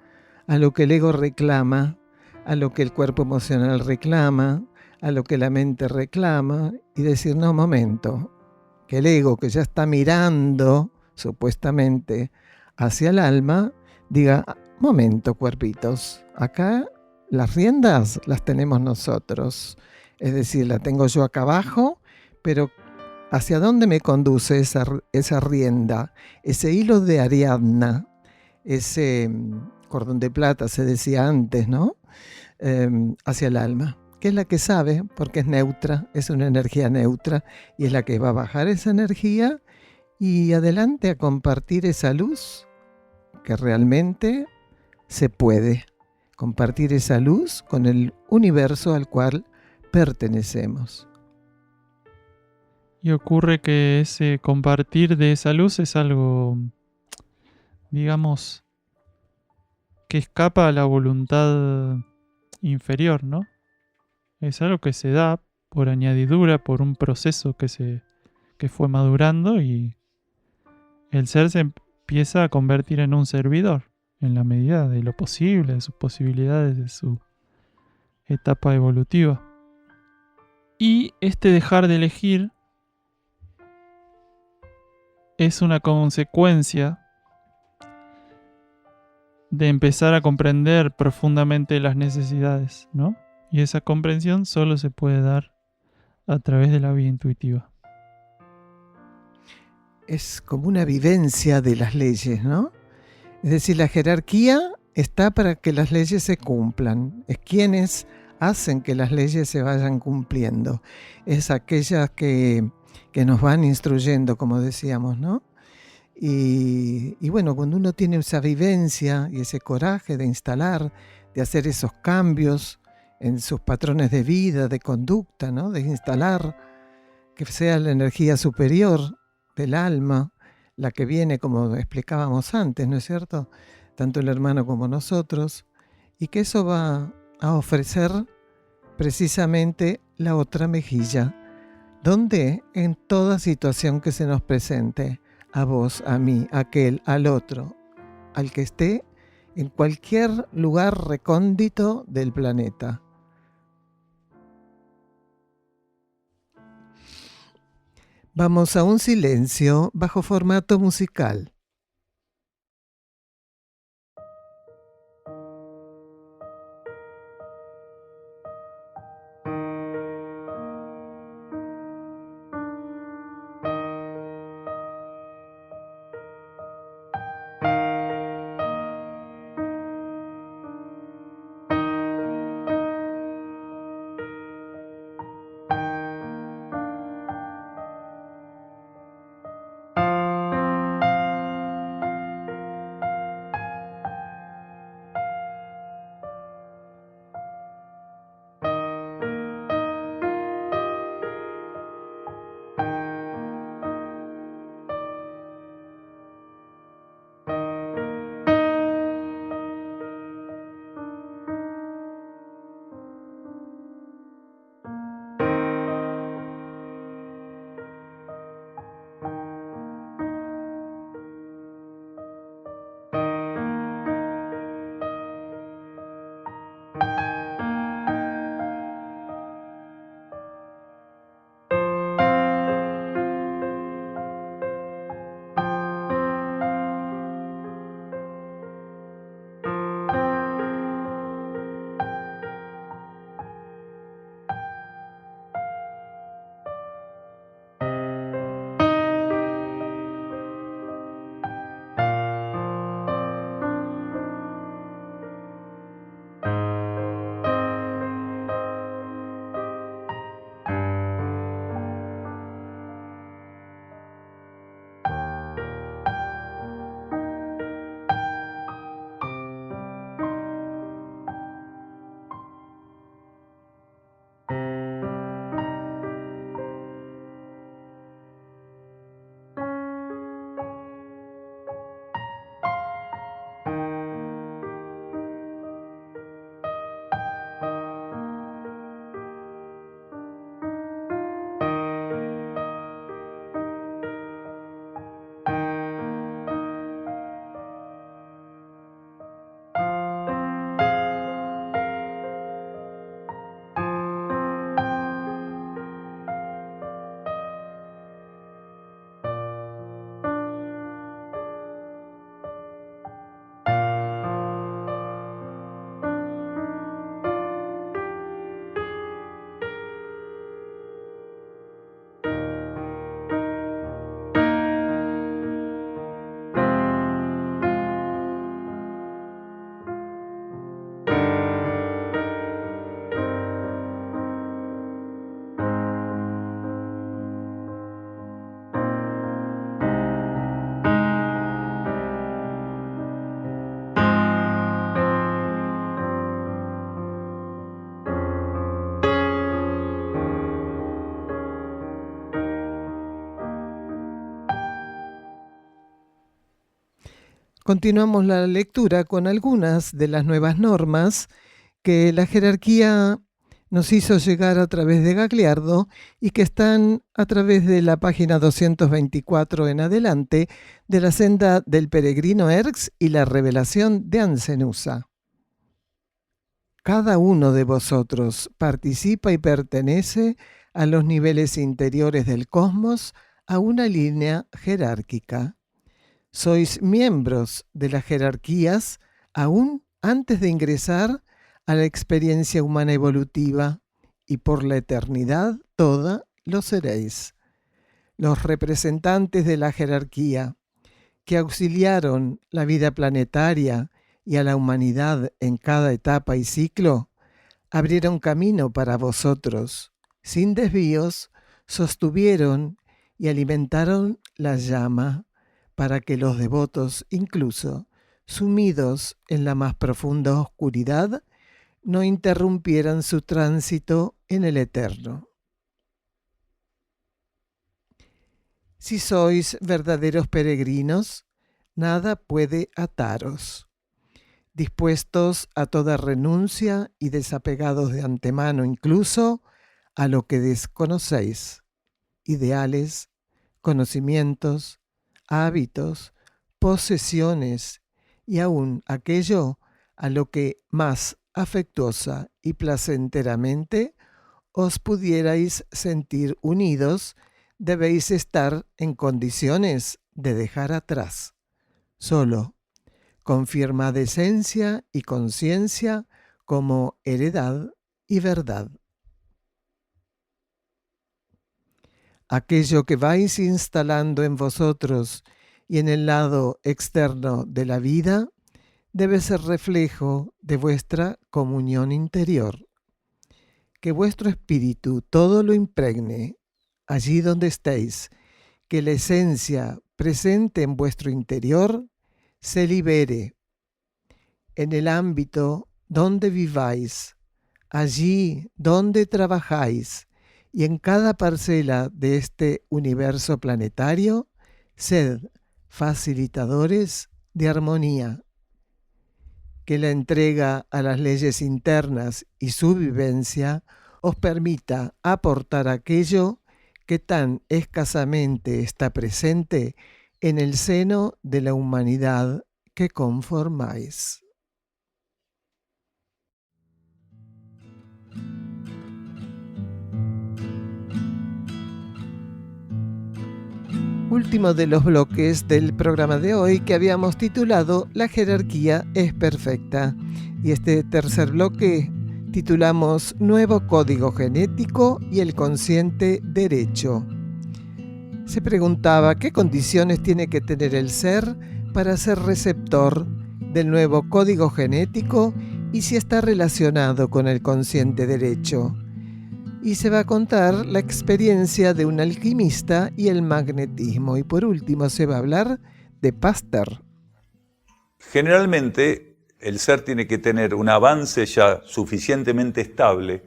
a lo que el ego reclama, a lo que el cuerpo emocional reclama, a lo que la mente reclama, y decir, no, momento, que el ego que ya está mirando, supuestamente, hacia el alma, diga, momento, cuerpitos, acá las riendas las tenemos nosotros. Es decir, la tengo yo acá abajo, pero ¿hacia dónde me conduce esa rienda? Ese hilo de Ariadna, ese cordón de plata, se decía antes, ¿no? Hacia el alma, que es la que sabe, porque es neutra, es una energía neutra, y es la que va a bajar esa energía y adelante a compartir esa luz que realmente se puede, compartir esa luz con el universo al cual pertenecemos.
Y ocurre que ese compartir de esa luz es algo, digamos, que escapa a la voluntad inferior, ¿no? Es algo que se da por añadidura, por un proceso que fue madurando, y el ser se empieza a convertir en un servidor en la medida de lo posible, de sus posibilidades, de su etapa evolutiva. Y este dejar de elegir es una consecuencia de empezar a comprender profundamente las necesidades, ¿no? Y esa comprensión solo se puede dar a través de la vía intuitiva.
Es como una vivencia de las leyes, ¿no? Es decir, la jerarquía está para que las leyes se cumplan. Es quienes hacen que las leyes se vayan cumpliendo. Es aquellas que nos van instruyendo, como decíamos, ¿no? Y bueno, cuando uno tiene esa vivencia y ese coraje de instalar, de hacer esos cambios en sus patrones de vida, de conducta, ¿no? De instalar que sea la energía superior del alma, la que viene, como explicábamos antes, ¿no es cierto? Tanto el hermano como nosotros, y que eso va a ofrecer precisamente la otra mejilla, donde en toda situación que se nos presente, a vos, a mí, a aquel, al otro, al que esté en cualquier lugar recóndito del planeta. Vamos a un silencio bajo formato musical. Continuamos la lectura con algunas de las nuevas normas que la jerarquía nos hizo llegar a través de Gagliardo y que están a través de la página 224 en adelante de la senda del peregrino Erx y la revelación de Ancenusa. Cada uno de vosotros participa y pertenece a los niveles interiores del cosmos a una línea jerárquica. Sois miembros de las jerarquías aún antes de ingresar a la experiencia humana evolutiva y por la eternidad toda lo seréis. Los representantes de la jerarquía que auxiliaron la vida planetaria y a la humanidad en cada etapa y ciclo, abrieron camino para vosotros, sin desvíos, sostuvieron y alimentaron la llama para que los devotos, incluso sumidos en la más profunda oscuridad, no interrumpieran su tránsito en el eterno. Si sois verdaderos peregrinos, nada puede ataros. Dispuestos a toda renuncia y desapegados de antemano incluso a lo que desconocéis, ideales, conocimientos, hábitos, posesiones y aún aquello a lo que más afectuosa y placenteramente os pudierais sentir unidos, debéis estar en condiciones de dejar atrás. Solo confirmad esencia y conciencia como heredad y verdad. Aquello que vais instalando en vosotros y en el lado externo de la vida debe ser reflejo de vuestra comunión interior. Que vuestro espíritu todo lo impregne allí donde estéis, que la esencia presente en vuestro interior se libere en el ámbito donde viváis, allí donde trabajáis y en cada parcela de este universo planetario, sed facilitadores de armonía. Que la entrega a las leyes internas y su vivencia os permita aportar aquello que tan escasamente está presente en el seno de la humanidad que conformáis. Último de los bloques del programa de hoy que habíamos titulado La jerarquía es perfecta. Y este tercer bloque titulamos Nuevo código genético y el consciente derecho. Se preguntaba qué condiciones tiene que tener el ser para ser receptor del nuevo código genético y si está relacionado con el consciente derecho. Y se va a contar la experiencia de un alquimista y el magnetismo. Y por último se va a hablar de Pasteur.
Generalmente el ser tiene que tener un avance ya suficientemente estable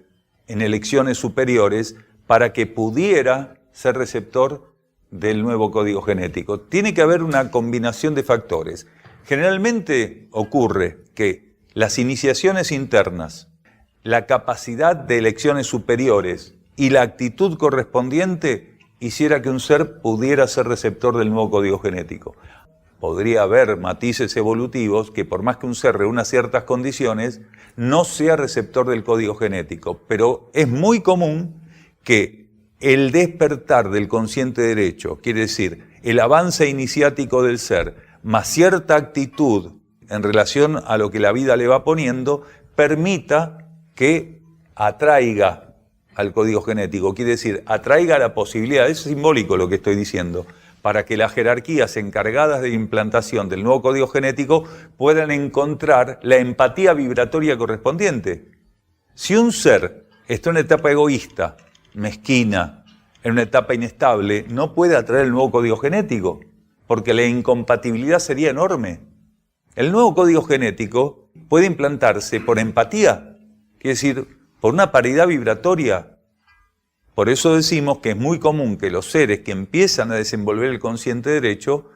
en elecciones superiores para que pudiera ser receptor del nuevo código genético. Tiene que haber una combinación de factores. Generalmente ocurre que las iniciaciones internas, la capacidad de elecciones superiores y la actitud correspondiente hiciera que un ser pudiera ser receptor del nuevo código genético. Podría haber matices evolutivos que por más que un ser reúna ciertas condiciones, no sea receptor del código genético. Pero es muy común que el despertar del consciente derecho, quiere decir, el avance iniciático del ser, más cierta actitud en relación a lo que la vida le va poniendo, permita que atraiga al código genético, quiere decir, atraiga la posibilidad, es simbólico lo que estoy diciendo, para que las jerarquías encargadas de implantación del nuevo código genético puedan encontrar la empatía vibratoria correspondiente. Si un ser está en una etapa egoísta, mezquina, en una etapa inestable, no puede atraer el nuevo código genético, porque la incompatibilidad sería enorme. El nuevo código genético puede implantarse por empatía, quiere decir, por una paridad vibratoria. Por eso decimos que es muy común que los seres que empiezan a desenvolver el consciente derecho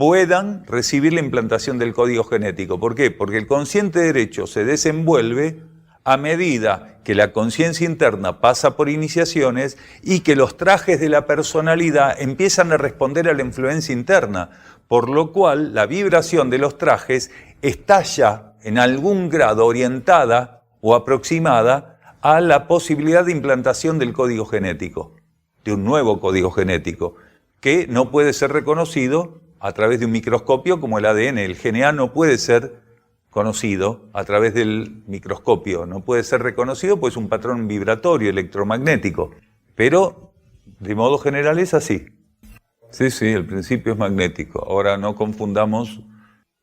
puedan recibir la implantación del código genético. ¿Por qué? Porque el consciente derecho se desenvuelve a medida que la conciencia interna pasa por iniciaciones y que los trajes de la personalidad empiezan a responder a la influencia interna, por lo cual la vibración de los trajes está ya en algún grado orientada o aproximada a la posibilidad de implantación del código genético, de un nuevo código genético, que no puede ser reconocido a través de un microscopio como el ADN. El GNA no puede ser conocido a través del microscopio, no puede ser reconocido pues es un patrón vibratorio, electromagnético, pero de modo general es así. Sí, el principio es magnético. Ahora no confundamos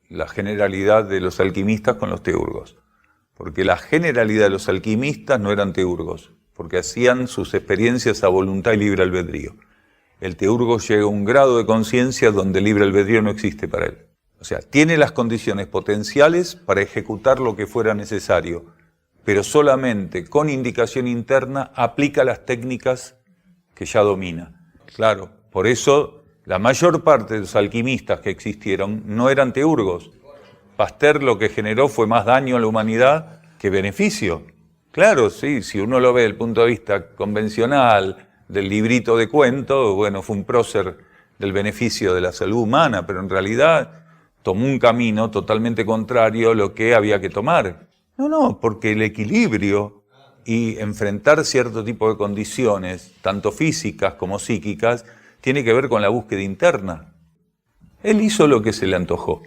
la generalidad de los alquimistas con los teurgos, porque la generalidad de los alquimistas no eran teurgos, porque hacían sus experiencias a voluntad y libre albedrío. El teurgo llega a un grado de conciencia donde el libre albedrío no existe para él. O sea, tiene las condiciones potenciales para ejecutar lo que fuera necesario, pero solamente con indicación interna aplica las técnicas que ya domina. Claro, por eso la mayor parte de los alquimistas que existieron no eran teurgos. Pasteur lo que generó fue más daño a la humanidad que beneficio. Claro, sí, si uno lo ve desde el punto de vista convencional, del librito de cuento, bueno, fue un prócer del beneficio de la salud humana, pero en realidad tomó un camino totalmente contrario a lo que había que tomar. No, porque el equilibrio y enfrentar cierto tipo de condiciones, tanto físicas como psíquicas, tiene que ver con la búsqueda interna. Él hizo lo que se le antojó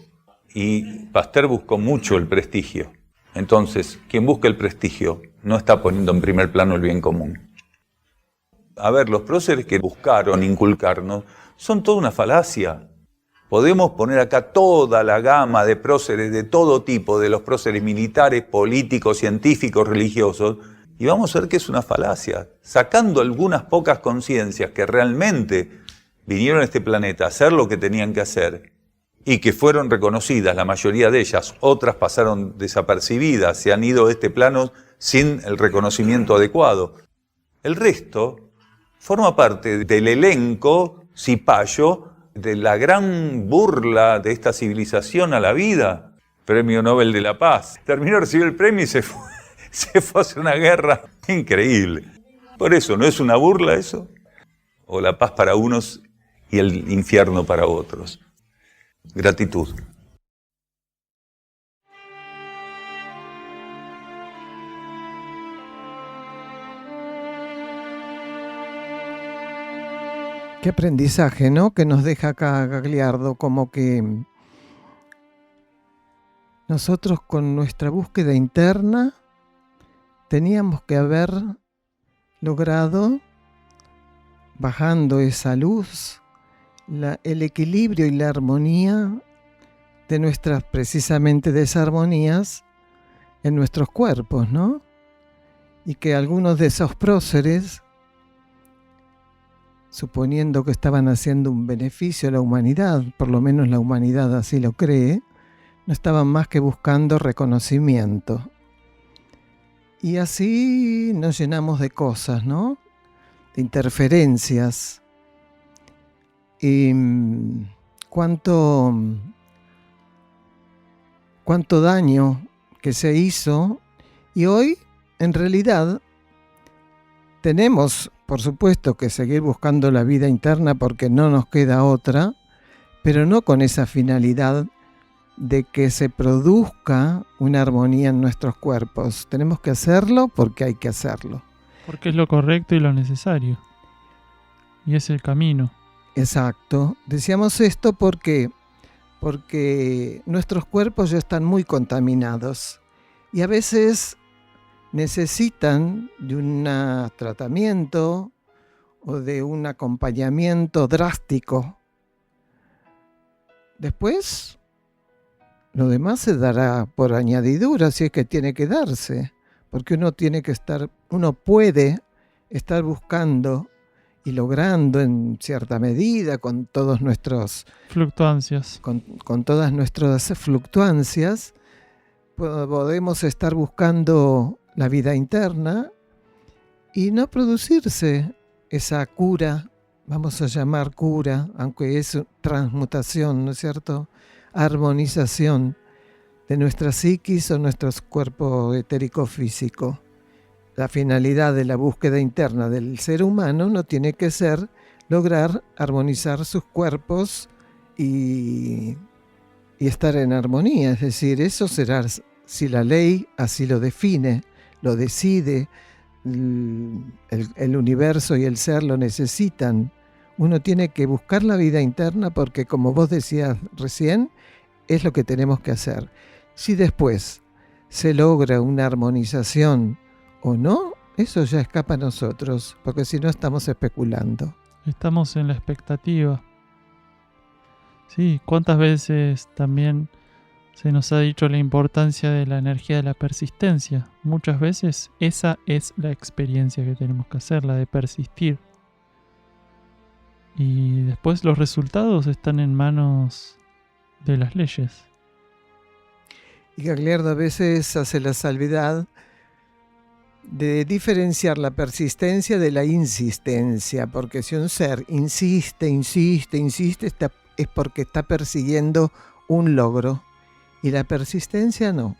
y Pasteur buscó mucho el prestigio. Entonces, quien busca el prestigio no está poniendo en primer plano el bien común. A ver, los próceres que buscaron inculcarnos son toda una falacia. Podemos poner acá toda la gama de próceres de todo tipo, de los próceres militares, políticos, científicos, religiosos, y vamos a ver que es una falacia. Sacando algunas pocas conciencias que realmente vinieron a este planeta a hacer lo que tenían que hacer y que fueron reconocidas, la mayoría de ellas, otras pasaron desapercibidas, se han ido de este plano sin el reconocimiento adecuado. El resto forma parte del elenco cipayo de la gran burla de esta civilización a la vida. Premio Nobel de la Paz. Terminó de recibir el premio y se fue a hacer una guerra. Increíble. Por eso, ¿no es una burla eso? O la paz para unos y el infierno para otros. Gratitud.
Qué aprendizaje, ¿no? Que nos deja acá Gagliardo, como que nosotros con nuestra búsqueda interna teníamos que haber logrado, bajando esa luz, el equilibrio y la armonía de nuestras precisamente desarmonías en nuestros cuerpos, ¿no? Y que algunos de esos próceres, suponiendo que estaban haciendo un beneficio a la humanidad, por lo menos la humanidad así lo cree, no estaban más que buscando reconocimiento. Y así nos llenamos de cosas, ¿no? De interferencias. Y cuánto daño que se hizo. Y hoy, en realidad, tenemos, por supuesto, que seguir buscando la vida interna porque no nos queda otra, pero no con esa finalidad de que se produzca una armonía en nuestros cuerpos. Tenemos que hacerlo porque hay que hacerlo.
Porque es lo correcto y lo necesario. Y es el camino.
Exacto. Decíamos esto porque nuestros cuerpos ya están muy contaminados y a veces necesitan de un tratamiento o de un acompañamiento drástico. Después, lo demás se dará por añadidura si es que tiene que darse, porque uno puede estar buscando y logrando en cierta medida con todos nuestros
fluctuancias.
Con todas nuestras fluctuancias, podemos estar buscando la vida interna y no producirse esa cura vamos a llamar cura, aunque es transmutación, ¿no es cierto? Armonización de nuestra psiquis o nuestro cuerpo etérico físico. La finalidad de la búsqueda interna del ser humano no tiene que ser lograr armonizar sus cuerpos y estar en armonía. Es decir, eso será si la ley así lo define, lo decide, el universo y el ser lo necesitan. Uno tiene que buscar la vida interna porque, como vos decías recién, es lo que tenemos que hacer. Si después se logra una armonización o no, eso ya escapa a nosotros, porque si no estamos especulando.
Estamos en la expectativa. Sí, ¿cuántas veces también se nos ha dicho la importancia de la energía de la persistencia? Muchas veces esa es la experiencia que tenemos que hacer, la de persistir. Y después los resultados están en manos de las leyes.
Y Gagliardo a veces hace la salvedad de diferenciar la persistencia de la insistencia, porque si un ser insiste, es porque está persiguiendo un logro. Y la persistencia no.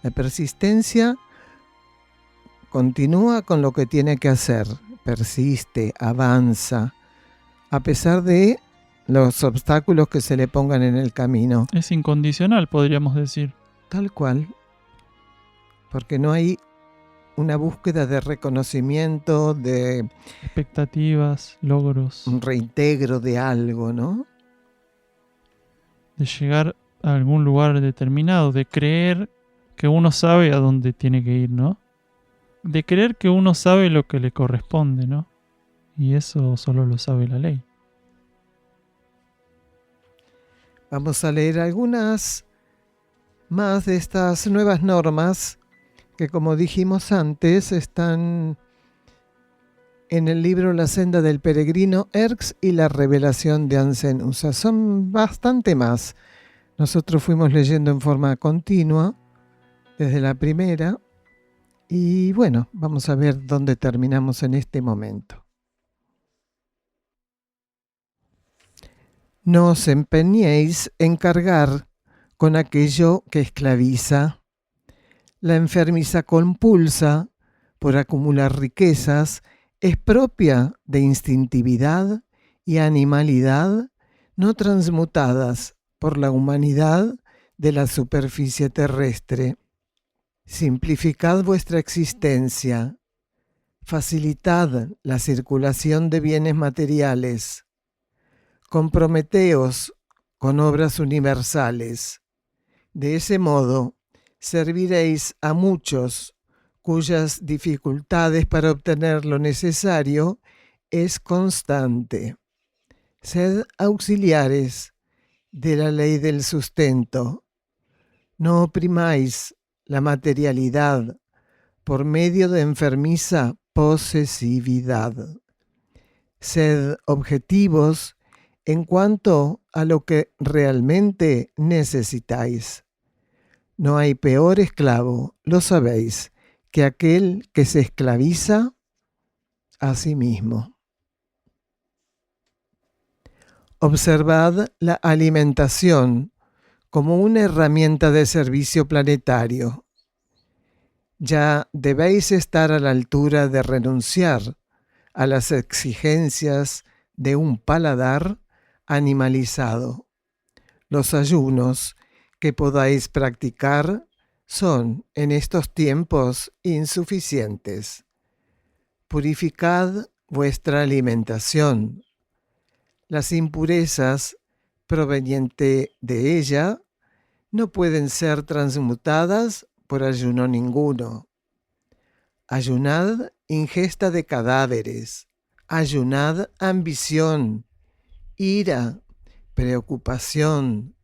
La persistencia continúa con lo que tiene que hacer, persiste, avanza, a pesar de los obstáculos que se le pongan en el camino.
Es incondicional, podríamos decir.
Tal cual, porque no hay una búsqueda de reconocimiento, de
expectativas, logros.
Un reintegro de algo, ¿no?
De llegar a algún lugar determinado, de creer que uno sabe a dónde tiene que ir, ¿no? De creer que uno sabe lo que le corresponde, ¿no? Y eso solo lo sabe la ley.
Vamos a leer algunas más de estas nuevas normas que, como dijimos antes, están en el libro La senda del peregrino Erx y la revelación de Ansen Usa. Son bastante más. Nosotros fuimos leyendo en forma continua desde la primera y bueno, vamos a ver dónde terminamos en este momento. No os empeñéis en cargar con aquello que esclaviza. La enfermiza compulsa por acumular riquezas es propia de instintividad y animalidad no transmutadas por la humanidad de la superficie terrestre. Simplificad vuestra existencia, facilitad la circulación de bienes materiales, comprometeos con obras universales. De ese modo, serviréis a muchos cuyas dificultades para obtener lo necesario es constante. Sed auxiliares de la ley del sustento. No oprimáis la materialidad por medio de enfermiza posesividad. Sed objetivos en cuanto a lo que realmente necesitáis. No hay peor esclavo, lo sabéis, que aquel que se esclaviza a sí mismo. Observad la alimentación como una herramienta de servicio planetario. Ya debéis estar a la altura de renunciar a las exigencias de un paladar animalizado. Los ayunos que podáis practicar son en estos tiempos insuficientes. Purificad vuestra alimentación. Las impurezas provenientes de ella no pueden ser transmutadas por ayuno ninguno. Ayunad ingesta de cadáveres. Ayunad ambición, ira, preocupación,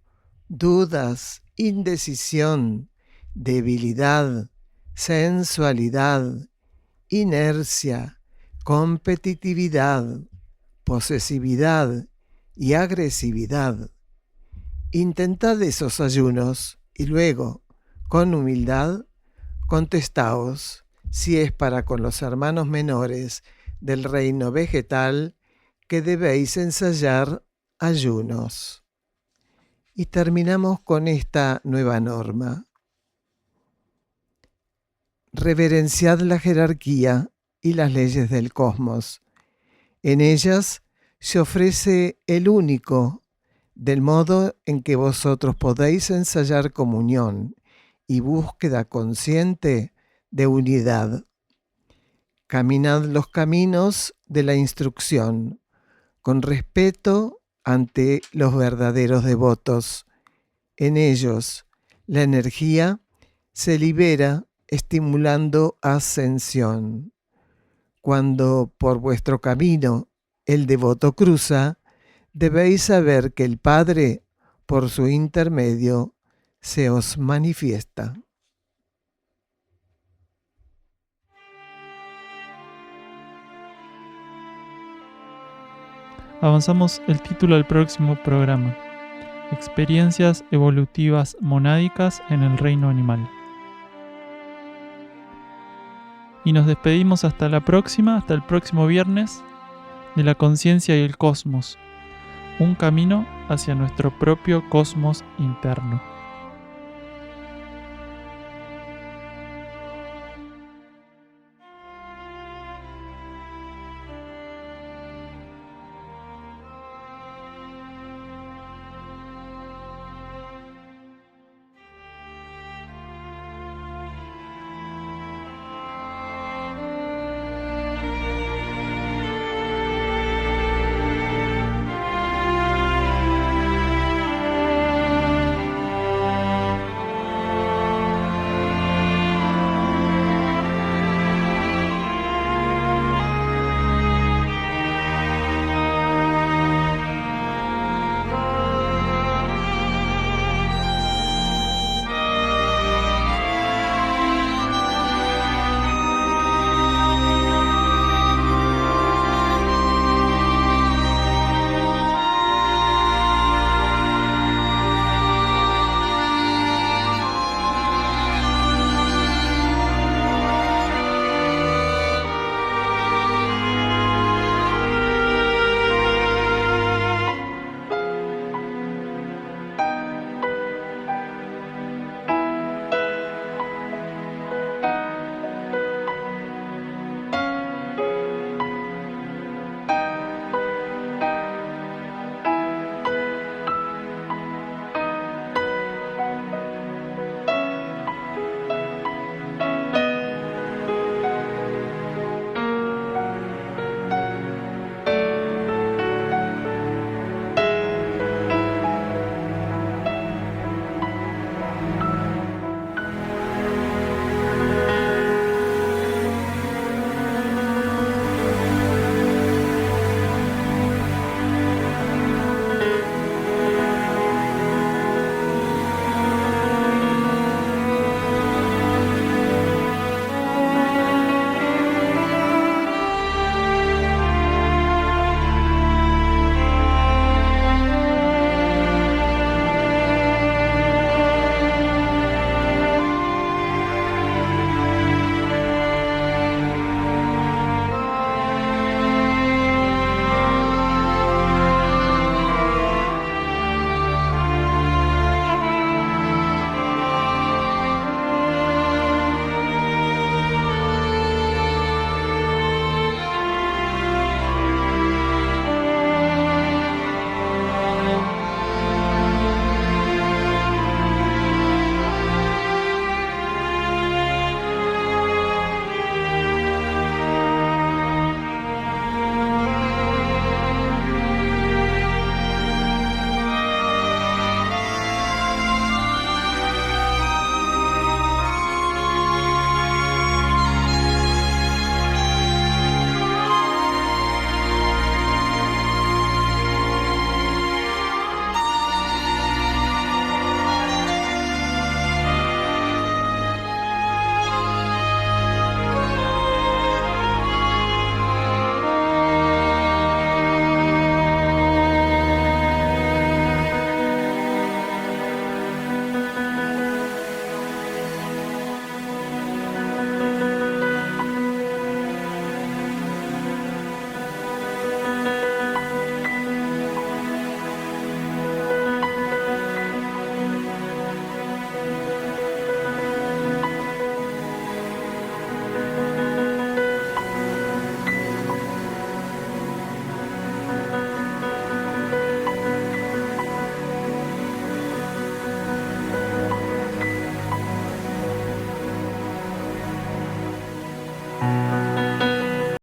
dudas, indecisión, debilidad, sensualidad, inercia, competitividad, posesividad y agresividad. Intentad esos ayunos y luego, con humildad, contestaos si es para con los hermanos menores del reino vegetal que debéis ensayar ayunos. Y terminamos con esta nueva norma. Reverenciad la jerarquía y las leyes del cosmos. En ellas se ofrece el único, del modo en que vosotros podéis ensayar comunión y búsqueda consciente de unidad. Caminad los caminos de la instrucción, con respeto ante los verdaderos devotos. En ellos, la energía se libera estimulando ascensión. Cuando por vuestro camino el devoto cruza, debéis saber que el Padre, por su intermedio, se os manifiesta.
Avanzamos el título del próximo programa: Experiencias evolutivas monádicas en el reino animal. Y nos despedimos hasta la próxima, hasta el próximo viernes, de la conciencia y el cosmos, un camino hacia nuestro propio cosmos interno.